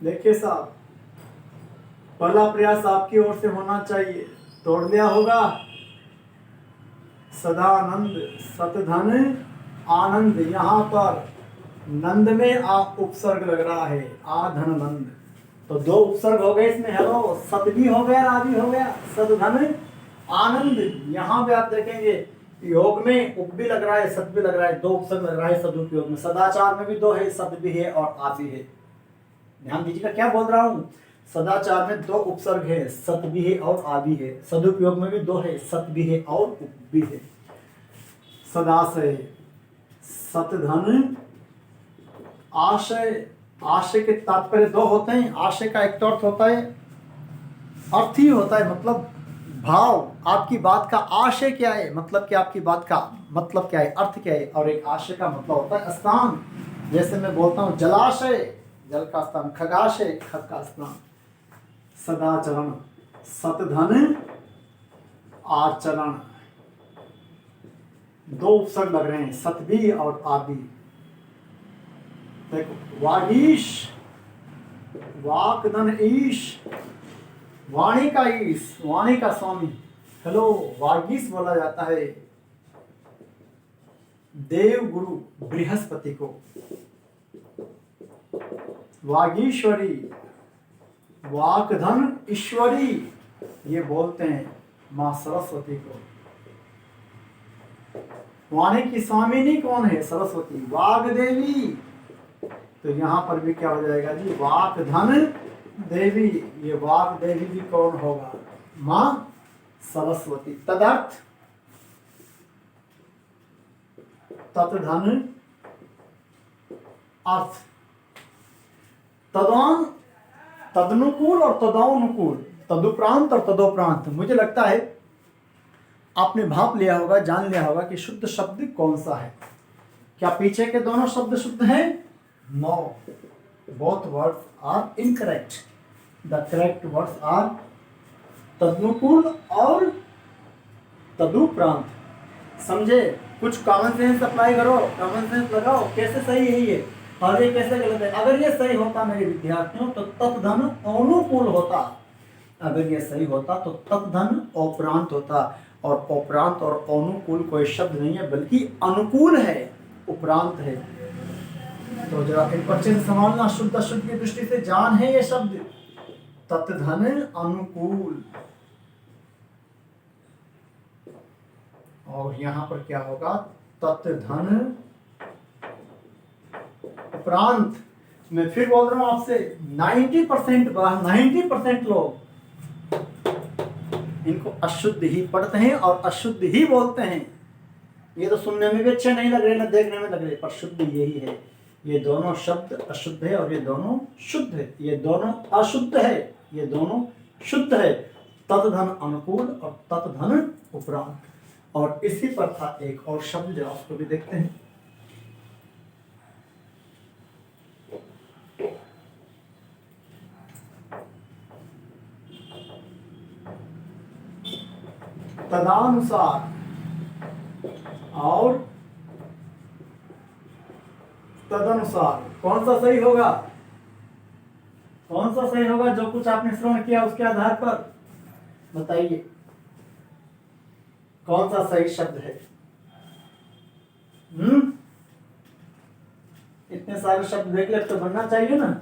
देखिए साहब, पहला प्रयास आपकी ओर से होना चाहिए, तोड़ दिया होगा। सदानंद, सतधन आनंद, यहाँ पर नंद में आप उपसर्ग लग रहा है, आधन नंद, तो 2 उपसर्ग हो गए इसमें। हेलो, सत भी हो गया, रा भी हो गया, सतधन आनंद। यहाँ पे आप देखेंगे योग में उप भी लग रहा है, सत भी लग रहा है, 2 उपसर्ग लग रहा है सदुपयोग में। सदाचार में भी 2 है, सत भी है और आ भी है। ध्यान दीजिएगा क्या बोल रहा हूं। सदाचार में 2 उपसर्ग है, सत भी है और आ भी है। सदुपयोग में भी 2 है, सत भी है और उप भी है। सदाशय, सतधन आशय, आशय के तात्पर्य 2 होते हैं। आशय का एक तो अर्थ होता है, अर्थ ही होता है, मतलब भाव, आपकी बात का आशय क्या है, मतलब कि आपकी बात का मतलब क्या है, अर्थ क्या है। और एक आशय का मतलब होता है स्थान, जैसे मैं बोलता हूँ जलाशय, जल का स्थान, खगाशय, खग का स्थान। सदाचरण, सतधन आचरण, 2 उपसर्ग लग रहे हैं, सत भी और आ भी। देखो, वागीश, वाकधन ईश, वाणी का ईश, वाणी का स्वामी। हेलो, वागीश बोला जाता है देव गुरु बृहस्पति को। वागीश्वरी, वाकधन ईश्वरी, ये बोलते हैं मां सरस्वती को। वाणी की स्वामिनी कौन है? सरस्वती। वाग देवी, तो यहां पर भी क्या हो जाएगा जी, वाक धन देवी। ये वाक देवी भी कौन होगा? मां सरस्वती। तदर्थ, तत्धन अर्थ, तदान, तदनुकूल और तदानुकूल, तदुपरांत और तदोपरांत। मुझे लगता है आपने भाप लिया होगा, जान लिया होगा कि शुद्ध शब्द कौन सा है। क्या पीछे के दोनों शब्द शुद्ध हैं? No, both words are incorrect. The correct words are तदनुकूल और तदुपरांत। समझे? कुछ कॉमन सेंस अप्लाई करो, कॉमन सेंस लगाओ, कैसे सही है ये और ये कैसे गलत है। अगर ये सही होता मेरे विद्यार्थियों तो तत्धन अनुकूल होता, अगर ये सही होता तो तत्धन उपरांत होता। और उपरांत और अनुकूल कोई शब्द नहीं है, बल्कि अनुकूल है, उपरांत है। तो जरा इन पर चिन्ह संभालना, शुद्ध अशुद्ध की दृष्टि से जान है ये शब्द, तत्धन अनुकूल। और यहां पर क्या होगा? तत्धन उपरांत। मैं फिर बोल रहा हूं आपसे, 90% लोग इनको अशुद्ध ही पढ़ते हैं और अशुद्ध ही बोलते हैं। ये तो सुनने में भी अच्छे नहीं लग रहे, ना देखने में लग रहे, पर शुद्ध यही है। ये दोनों शब्द अशुद्ध है और ये दोनों शुद्ध है। ये दोनों अशुद्ध है, ये दोनों शुद्ध है। तत्धन अनुकूल और तत्धन उपरांत। और इसी पर था एक और शब्द जो उसको भी देखते हैं। तदानुसार और तदनुसार कौन सा सही होगा? कौन सा सही होगा? जो कुछ आपने श्रवण किया उसके आधार पर बताइए कौन सा सही शब्द है। इतने सारे शब्द देख ले तो बनना चाहिए ना।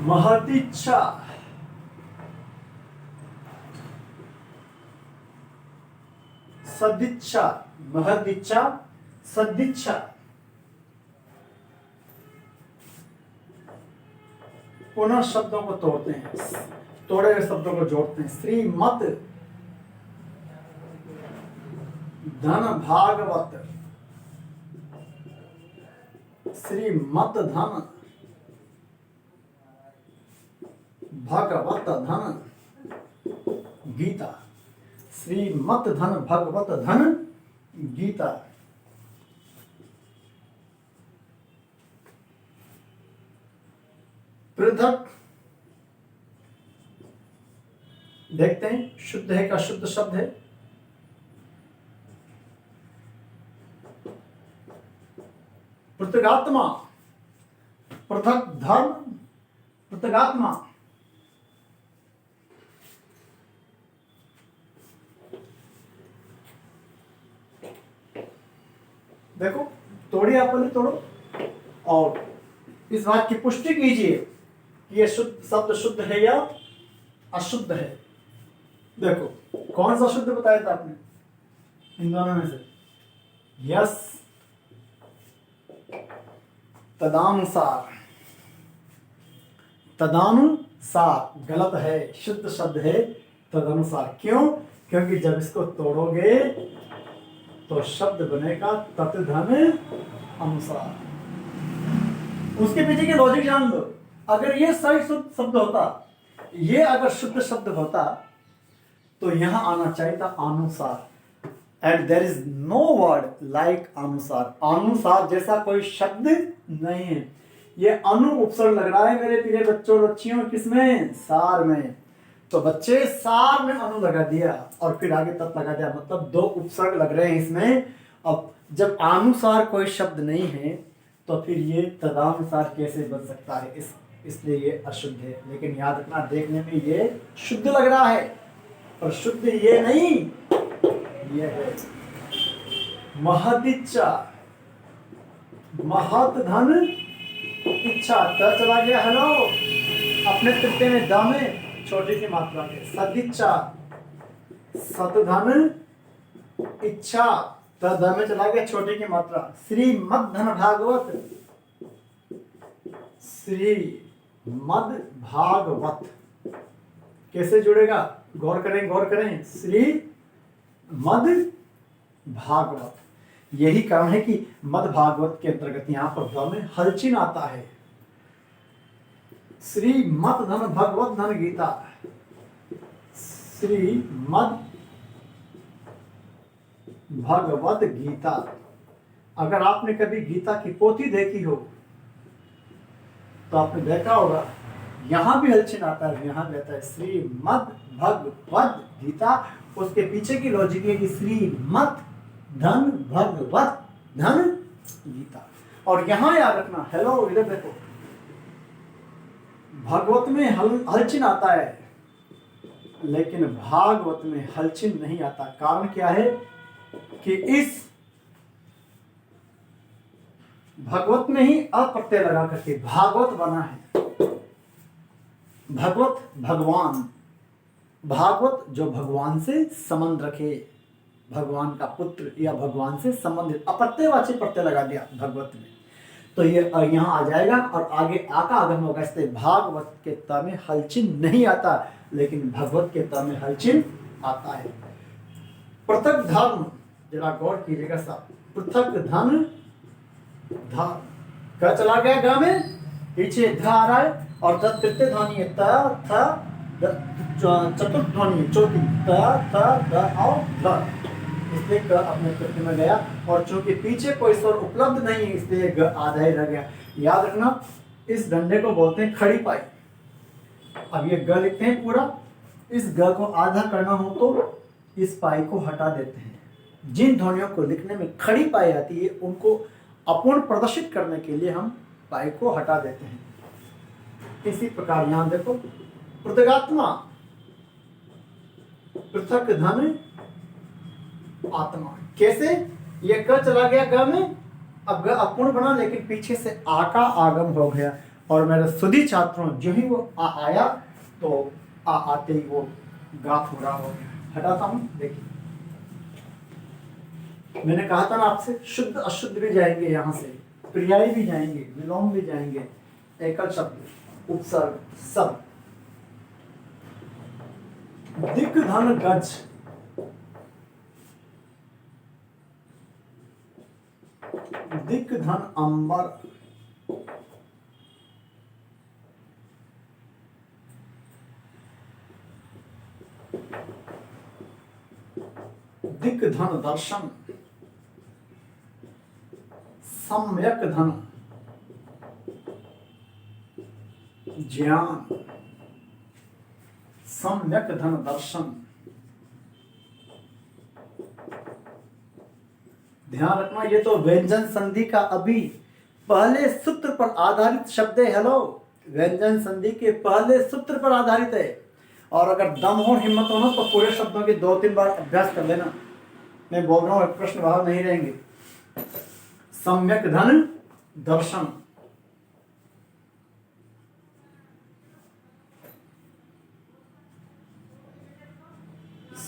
महतीच्छा, सदिच्छा, महदिच्छा, सदिच्छा। पुनः शब्दों को तोड़ते हैं, तोड़े हुए शब्दों को जोड़ते हैं। श्रीमत धन भागवत, श्रीमत धन भगवत धन गीता, श्रीमत धन भगवत धन गीता। पृथक देखते हैं, शुद्ध है का शुद्ध शब्द है। पृथगात्मा, पृथक धर्म, पृथगात्मा। देखो तोड़िए, आप पहले तोड़ो और इस बात की पुष्टि कीजिए कि ये शुद्ध शब्द शुद्ध है या अशुद्ध है। देखो कौन सा शुद्ध बताया था आपने इन दोनों में से? यस, तदानुसार। तदानुसार गलत है, शुद्ध शब्द है तदनुसार। क्यों? क्योंकि जब इसको तोड़ोगे तो शब्द बनेगा तत्धन अनुसार। उसके पीछे की लॉजिक जान लो। अगर ये सही शुद्ध शब्द होता, ये अगर शुद्ध शब्द होता तो यहां आना चाहिए था अनुसार। And there is no word like anusar. अनुसार जैसा कोई शब्द नहीं है। ये अनु उपसर्ग लग रहा है मेरे प्रिय बच्चों बच्चियों, किसमें? सार में। तो बच्चे सार में अनु लगा दिया और फिर आगे तत् लगा दिया, मतलब दो उपसर्ग लग रहे हैं इसमें। अब जब अनुसार कोई शब्द नहीं है तो फिर ये तदानुसार कैसे बन सकता है? इसलिए ये अशुद्ध है। लेकिन याद रखना, देखने में ये शुद्ध लग रहा है पर शुद्ध ये नहीं, ये है महदिच्छा, महत धन इच्छा। त चला गया हेलो अपने तृतीय में द में छोटी की मात्रा में। सदिच्छा, सतधन इच्छा, तद में चला गया छोटी की मात्रा। श्रीमद धन भागवत, श्रीमद भागवत कैसे जुड़ेगा? गौर करें, गौर करें। श्रीमद भागवत, यही कारण है कि मद भागवत के अंतर्गत यहां पर ध में हलचिन आता है। श्रीमद धन भगवत धन गीता, श्रीमद भगवत गीता। अगर आपने कभी गीता की पोथी देखी हो तो आपने देखा होगा यहां भी हलचिन आता है, यहां रहता है श्रीमद भगवत गीता। उसके पीछे की लॉजिक है कि श्रीमद धन भगवत धन गीता। और यहां याद रखना, हेलो इधर देखो, भागवत में हलचिन आता है लेकिन भागवत में हलचिन नहीं आता। कारण क्या है कि इस भगवत में ही अप्रत्यय लगा करके भागवत बना है। भगवत भगवान, भागवत जो भगवान से संबंध रखे, भगवान का पुत्र या भगवान से संबंधित, अप्रत्ययवाची प्रत्यय लगा दिया भगवत में, तो ये यहाँ आ जाएगा और आगे आका आगम होगा। इसलिए भागवत के त में हलचिन नहीं आता लेकिन भगवत के त में हलचिन आता है। पृथक धर्म, जरा गौर कीजिएगा साहब, पृथक धन धर्म। क्या चला गया गा में? पीछे ध आ रहा है और तृतीय ध्वनि है त थ चतुर्थ ध्वनि है चौथी त थ द और ध, इसलिए ग अपने तृतीय में गया। और चूंकि पीछे कोई स्वर उपलब्ध नहीं है इसलिए ग आधा ही रह गया। याद रखना इस डंडे को बोलते हैं खड़ी पाई। अब ये ग लिखते हैं पूरा, इस ग को आधा करना हो तो इस पाई को हटा देते हैं। जिन ध्वनियों को लिखने में खड़ी पाई आती है उनको अपूर्ण प्रदर्शित करने के लिए हम पाई को हटा देते हैं। इसी प्रकार यहां देखो पृथगात्मा, पृथक धन आत्मा। कैसे? ये क चला गया ग में, अब ग अपूर्ण बना लेकिन पीछे से आ का आगम हो गया। और मेरे सुधी छात्रों जो ही वो आ आया तो आ आते ही वो गा पूरा हो गया। हटाता हूं, देखिए मैंने कहा था ना आपसे शुद्ध अशुद्ध भी जाएंगे, यहाँ से पर्याय भी जाएंगे, विलोम भी जाएंगे, एकल शब्द, उपसर्ग, सब। दिक धन गज, दिक धन अंबर, दिक धन दर्शन, सम्यक धन ज्ञान, सम्यक धन दर्शन। ध्यान रखना ये तो व्यंजन संधि का अभी पहले सूत्र पर आधारित शब्द है। हेलो, व्यंजन संधि के पहले सूत्र पर आधारित है। और अगर दम हो हिम्मत हो ना तो पूरे शब्दों के 2-3 बार अभ्यास कर लेना। मैं बोल रहा हूं प्रश्न बाहर नहीं रहेंगे। सम्यक धन दर्शन,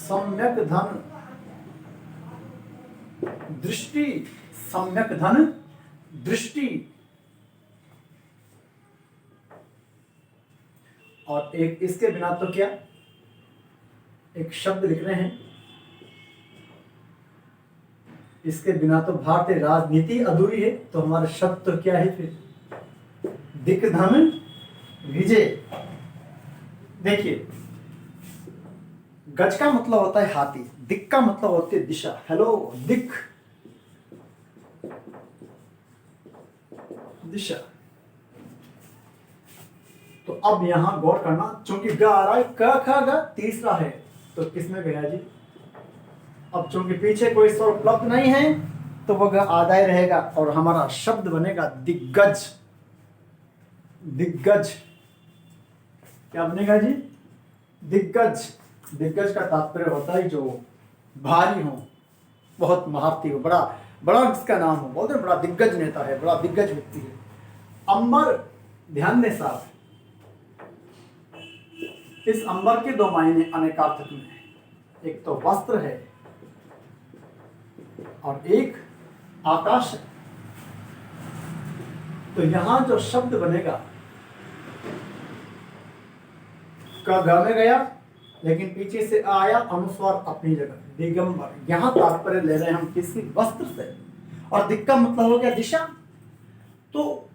सम्यक धन दृष्टि, सम्यक धन दृष्टि। और एक इसके बिना तो क्या, एक शब्द लिख रहे हैं, इसके बिना तो भारतीय राजनीति अधूरी है। तो हमारा शब्द तो क्या है फिर, दिक धन विजय। देखिए गज का मतलब होता है हाथी, दिक का मतलब होती है दिशा। हेलो, दिक दिशा। तो अब यहां गौर करना, चूंकि ग आ रहा है, क ख ग तीसरा है तो किसमें गया जी। अब चूंकि पीछे कोई स्वर उपलब्ध नहीं है तो वह आधा ही रहेगा और हमारा शब्द बनेगा दिग्गज। दिग्गज क्या बनेगा जी, दिग्गज। दिग्गज का तात्पर्य होता है जो भारी हो, बहुत महारथी हो, बड़ा बड़ा जिसका नाम हो, बोलते हैं बड़ा दिग्गज नेता है, बड़ा दिग्गज व्यक्ति है। अंबर, ध्यान दें साहब, इस अंबर के 2 मायने अनेकार्थक में है। एक तो वस्त्र है और एक आकाश है। तो यहां जो शब्द बनेगा, क ग में गया लेकिन पीछे से आया, अनुस्वार अपनी जगह, दिगंबर। यहां तात्पर्य ले रहे हैं हम किसी वस्त्र से। और दिक का मतलब हो गया दिशा। तो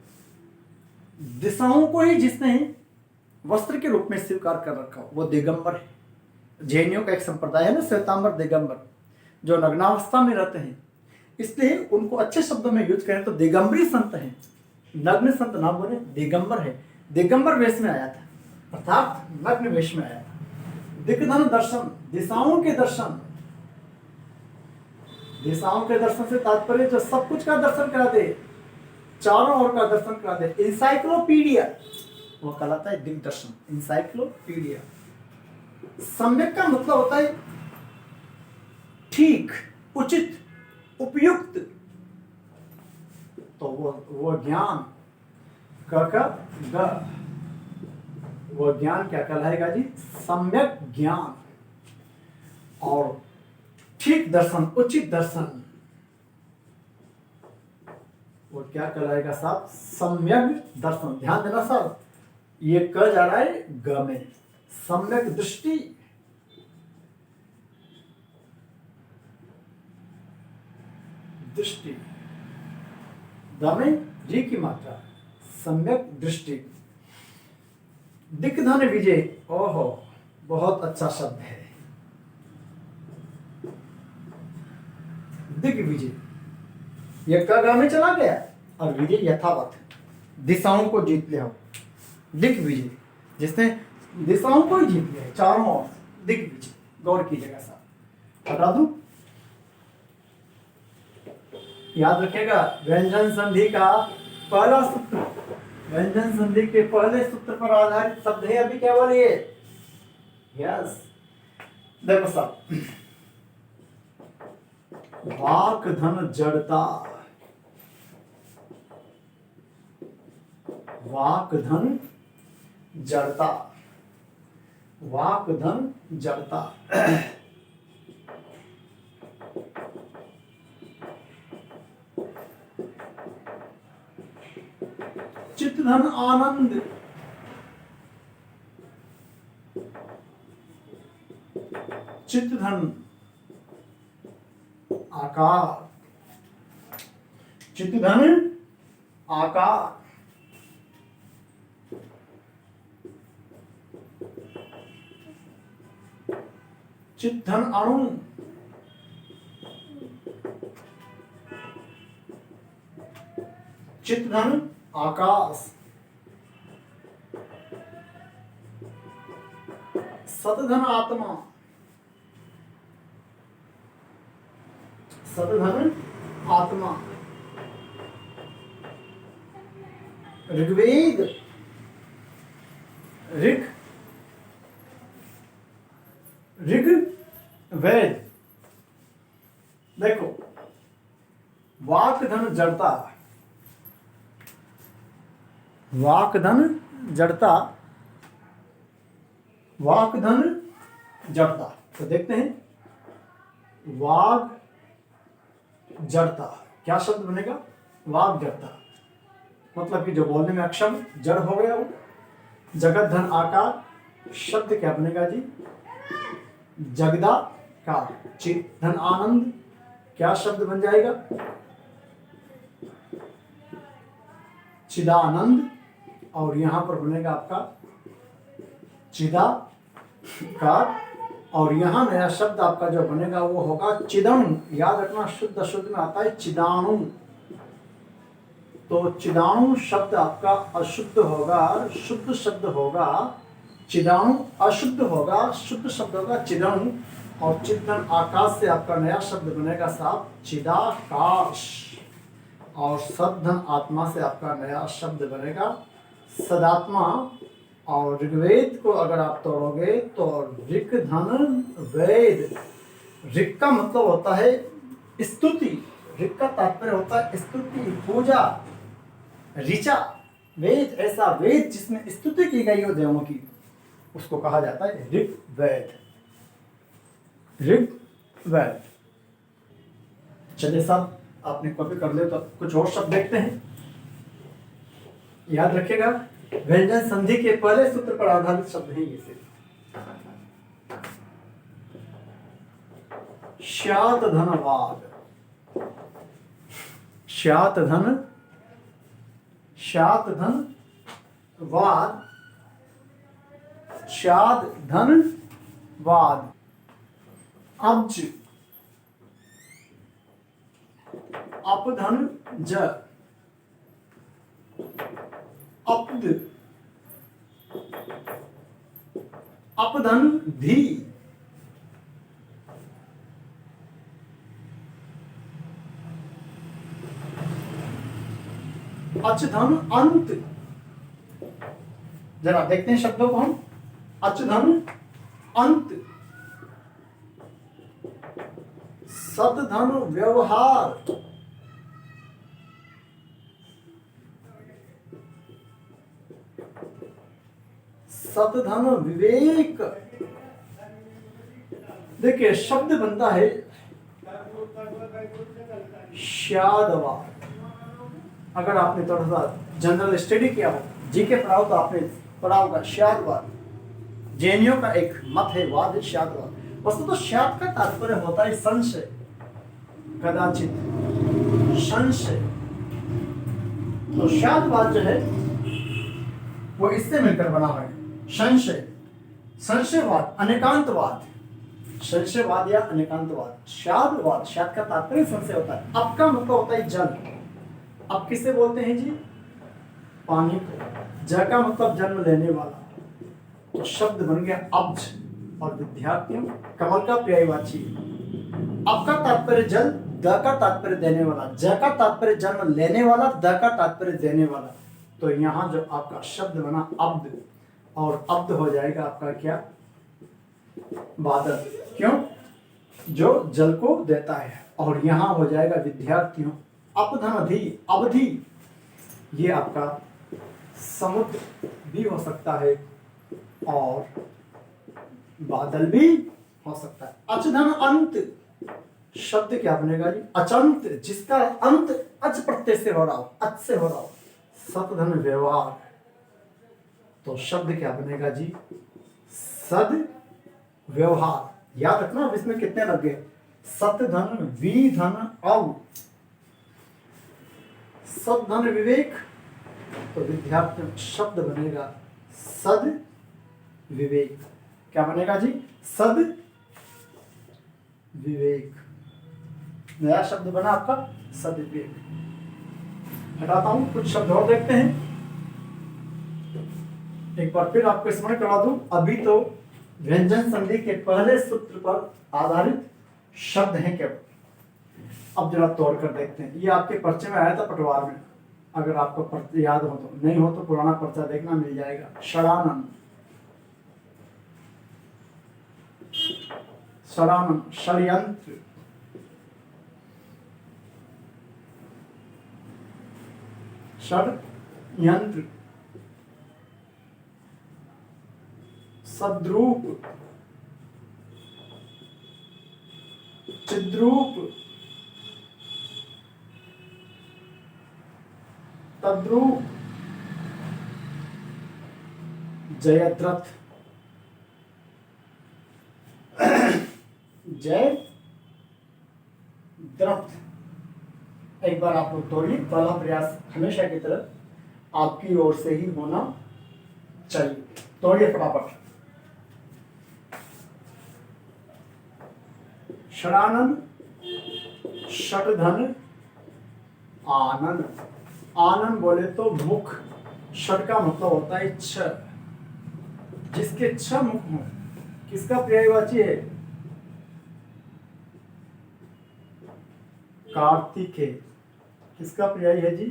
दिशाओं को ही जिसने वस्त्र के रूप में स्वीकार कर रखा हो वो दिगंबर है। जैनियों का एक संप्रदाय है ना, श्वेतांबर दिगंबर, जो नग्नावस्था में रहते हैं, इसलिए उनको अच्छे शब्दों में यूज करें तो दिगंबरी संत है। नग्न संत ना बोले, दिगंबर है। दिगंबर वेश में आया था, अर्थात नग्न वेश में आया था। दिग्धन दर्शन, दिशाओं के दर्शन। दिशाओं के दर्शन से तात्पर्य जो सब कुछ का दर्शन करा दे, चारों ओर का दर्शन करा दे, इंसाइक्लोपीडिया, वो कहलाता है दिग्दर्शन, इंसाइक्लोपीडिया। सम्यक का मतलब होता है ठीक, उचित, उपयुक्त। तो वो ज्ञान, ग वो ज्ञान क्या कहलाएगा जी, सम्यक ज्ञान। और ठीक दर्शन, उचित दर्शन, वो क्या कहलाएगा साहब, सम्यक दर्शन। ध्यान देना साहब, ये क जा रहा है ग में। सम्यक दृष्टि, दृष्टि, द में जी की मात्रा, सम्यक दृष्टि। दिग्धन विजय, ओहो बहुत अच्छा शब्द है। दिग्विजय, यह गामी चला गया और विजय यथावत, दिशाओं को जीत लिया। दिग्विजय जिसने दिशाओं को ही जीत लिया है चारों ओर, दिग्विजय। गौर कीजिएगा साहब, हटा दूं, याद रखिएगा व्यंजन संधि का पहला सूत्र, व्यंजन संधि के पहले सूत्र पर आधारित शब्द है अभी केवल ये। यस, देखो साहब, वाक धन जड़ता, वाक धन जड़ता, वाक धन जड़ता। चित्त धन आनंद, चित्त धन आकार, चित्त धन आकार, चित्त धन अणु, चित्त धन आकाश, सतधन आत्मा, सतधन आत्मा। ऋग्वेद, ऋग, ऋग्वेद। देखो, वाक धन जड़ता, वाक धन जड़ता, वाक धन जड़ता। तो देखते हैं, वाग जड़ता, क्या शब्द बनेगा? वाग जड़ता, मतलब कि जो बोलने में अक्षम जड़ हो गया वो। जगत धन आकार, शब्द क्या बनेगा जी? जगदा का। चित धन आनंद, क्या शब्द बन जाएगा? चिदानंद। और यहां पर बनेगा आपका चिदा का। और यहां नया शब्द आपका जो बनेगा वो होगा चिदणु। याद रखना, शुद्ध शुद्ध में आता है चिदाणु। तो चिदाणु शब्द आपका अशुद्ध होगा, शुद्ध शब्द होगा चिदाणु, अशुद्ध होगा, शुद्ध शब्द होगा चिदणु। और चिदन आकाश से आपका नया शब्द बनेगा साहब चिदाकाश। और सदधन आत्मा से आपका नया शब्द बनेगा सदात्मा। और ऋग्वेद को अगर आप तोड़ोगे तो ऋक धन वेद। ऋक का मतलब होता है स्तुति, ऋक का तात्पर्य होता है स्तुति, पूजा, ऋचा। वेद, ऐसा वेद जिसमें स्तुति की गई हो देवों की, उसको कहा जाता है ऋग्वेद। ऋग्वेद। चलिए साहब, आपने कॉपी कर लिया तो कुछ और शब्द देखते हैं। याद रखिएगा, व्यंजन संधि के पहले सूत्र पर आधारित शब्द है ये सिर्फ। श्यात धन वाद, श्यात धन, श्यात धन वाद, श्यात धन वाद। अब्ज, अपधन ज, अपद, अपधन धी। अचधन अंत। जरा देखते हैं शब्दों को हम। अचधन अंत, सदधन व्यवहार, सदधन विवेक। देखिए शब्द बनता है शादवाद। अगर आपने थोड़ा सा जनरल स्टडी किया हो, जीके पढ़ा हो, तो आपने पढ़ा होगा शादवाद। जैनियों का एक मत है, वाद है शादवाद। वस्तु तो शाद का तात्पर्य होता है संशय, कदाचित, संशय। तो शादवाद जो है वो इससे मिलकर बना है। संशय, संशयवाद, अनेकांतवाद, संशयवाद या अनेकांतवाद, शादवाद, शाद का तात्पर्य संशय होता है। अब का मतलब होता है जल। अब किसे बोलते हैं जी? पानी को। ज का मतलब जन्म लेने वाला, तो शब्द बन गया अब्ज। और विद्यार्थियों, कमल का पर्यायवाची। अब का तात्पर्य जल, द का तात्पर्य देने वाला, ज का तात्पर्य जन्म लेने वाला, द का तात्पर्य देने वाला। तो यहाँ जो आपका शब्द बना अब्द, और अब्द हो जाएगा आपका क्या? बादल। क्यों? जो जल को देता है। और यहाँ हो जाएगा विद्यार्थियों अपधनधि, अवधि। ये आपका समुद्र भी हो सकता है और बादल भी हो सकता है। अचधन अंत शब्द क्या बनेगा जी? अचंत, जिसका अंत अच प्रत्यय से हो रहा हो, अच से हो रहा हो। सतधन व्यवहार, तो शब्द क्या बनेगा जी? सद व्यवहार। याद रखना अब इसमें कितने लग गए? सतधन, विधन, अव। सदधन विवेक, तो विद्यार्थियों शब्द बनेगा सद विवेक। क्या बनेगा जी? सद विवेक। नया शब्द बना आपका सद विवेक। हटाता हूं, कुछ शब्द और देखते हैं। एक बार फिर आपको स्मरण करा दूं, अभी तो व्यंजन संधि के पहले सूत्र पर आधारित शब्द हैं केवल। अब जरा तोड़ कर देखते हैं। ये आपके पर्चे में आया था पटवार में, अगर आपको याद हो तो, नहीं हो तो पुराना पर्चा देखना, मिल जाएगा। षडानन, षडानन, षड्यंत्र, षड्यंत्र, सद्रूप, चिद्रूप, तद्रूप, जयद्रथ, जय द्रथ। एक बार आप लोग तोड़िए। पहला प्रयास हमेशा की तरह आपकी ओर से ही होना चाहिए। तोड़िए फटाफट। षडानन, षडधन, आनन। आनन बोले तो मुख। षड का मतलब होता है छ, जिसके छ मुख हो। किसका पर्यायवाची है? कार्तिकेय। किसका पर्याय है जी?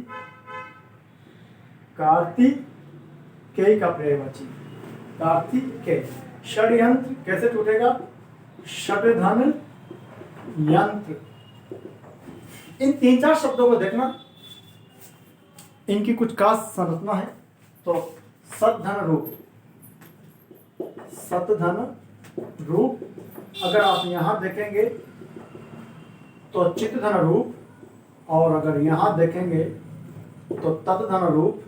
कार्तिकेय का पर्यायवाची, कार्तिकेय। षड्यंत्र कैसे टूटेगा? षडधन यंत्र। इन तीन चार शब्दों को देखना, इनकी कुछ खास संरचना है। तो सतधन रूप, सतधन रूप। अगर आप यहां देखेंगे तो चित्तधन रूप, और अगर यहां देखेंगे तो ततधन रूप,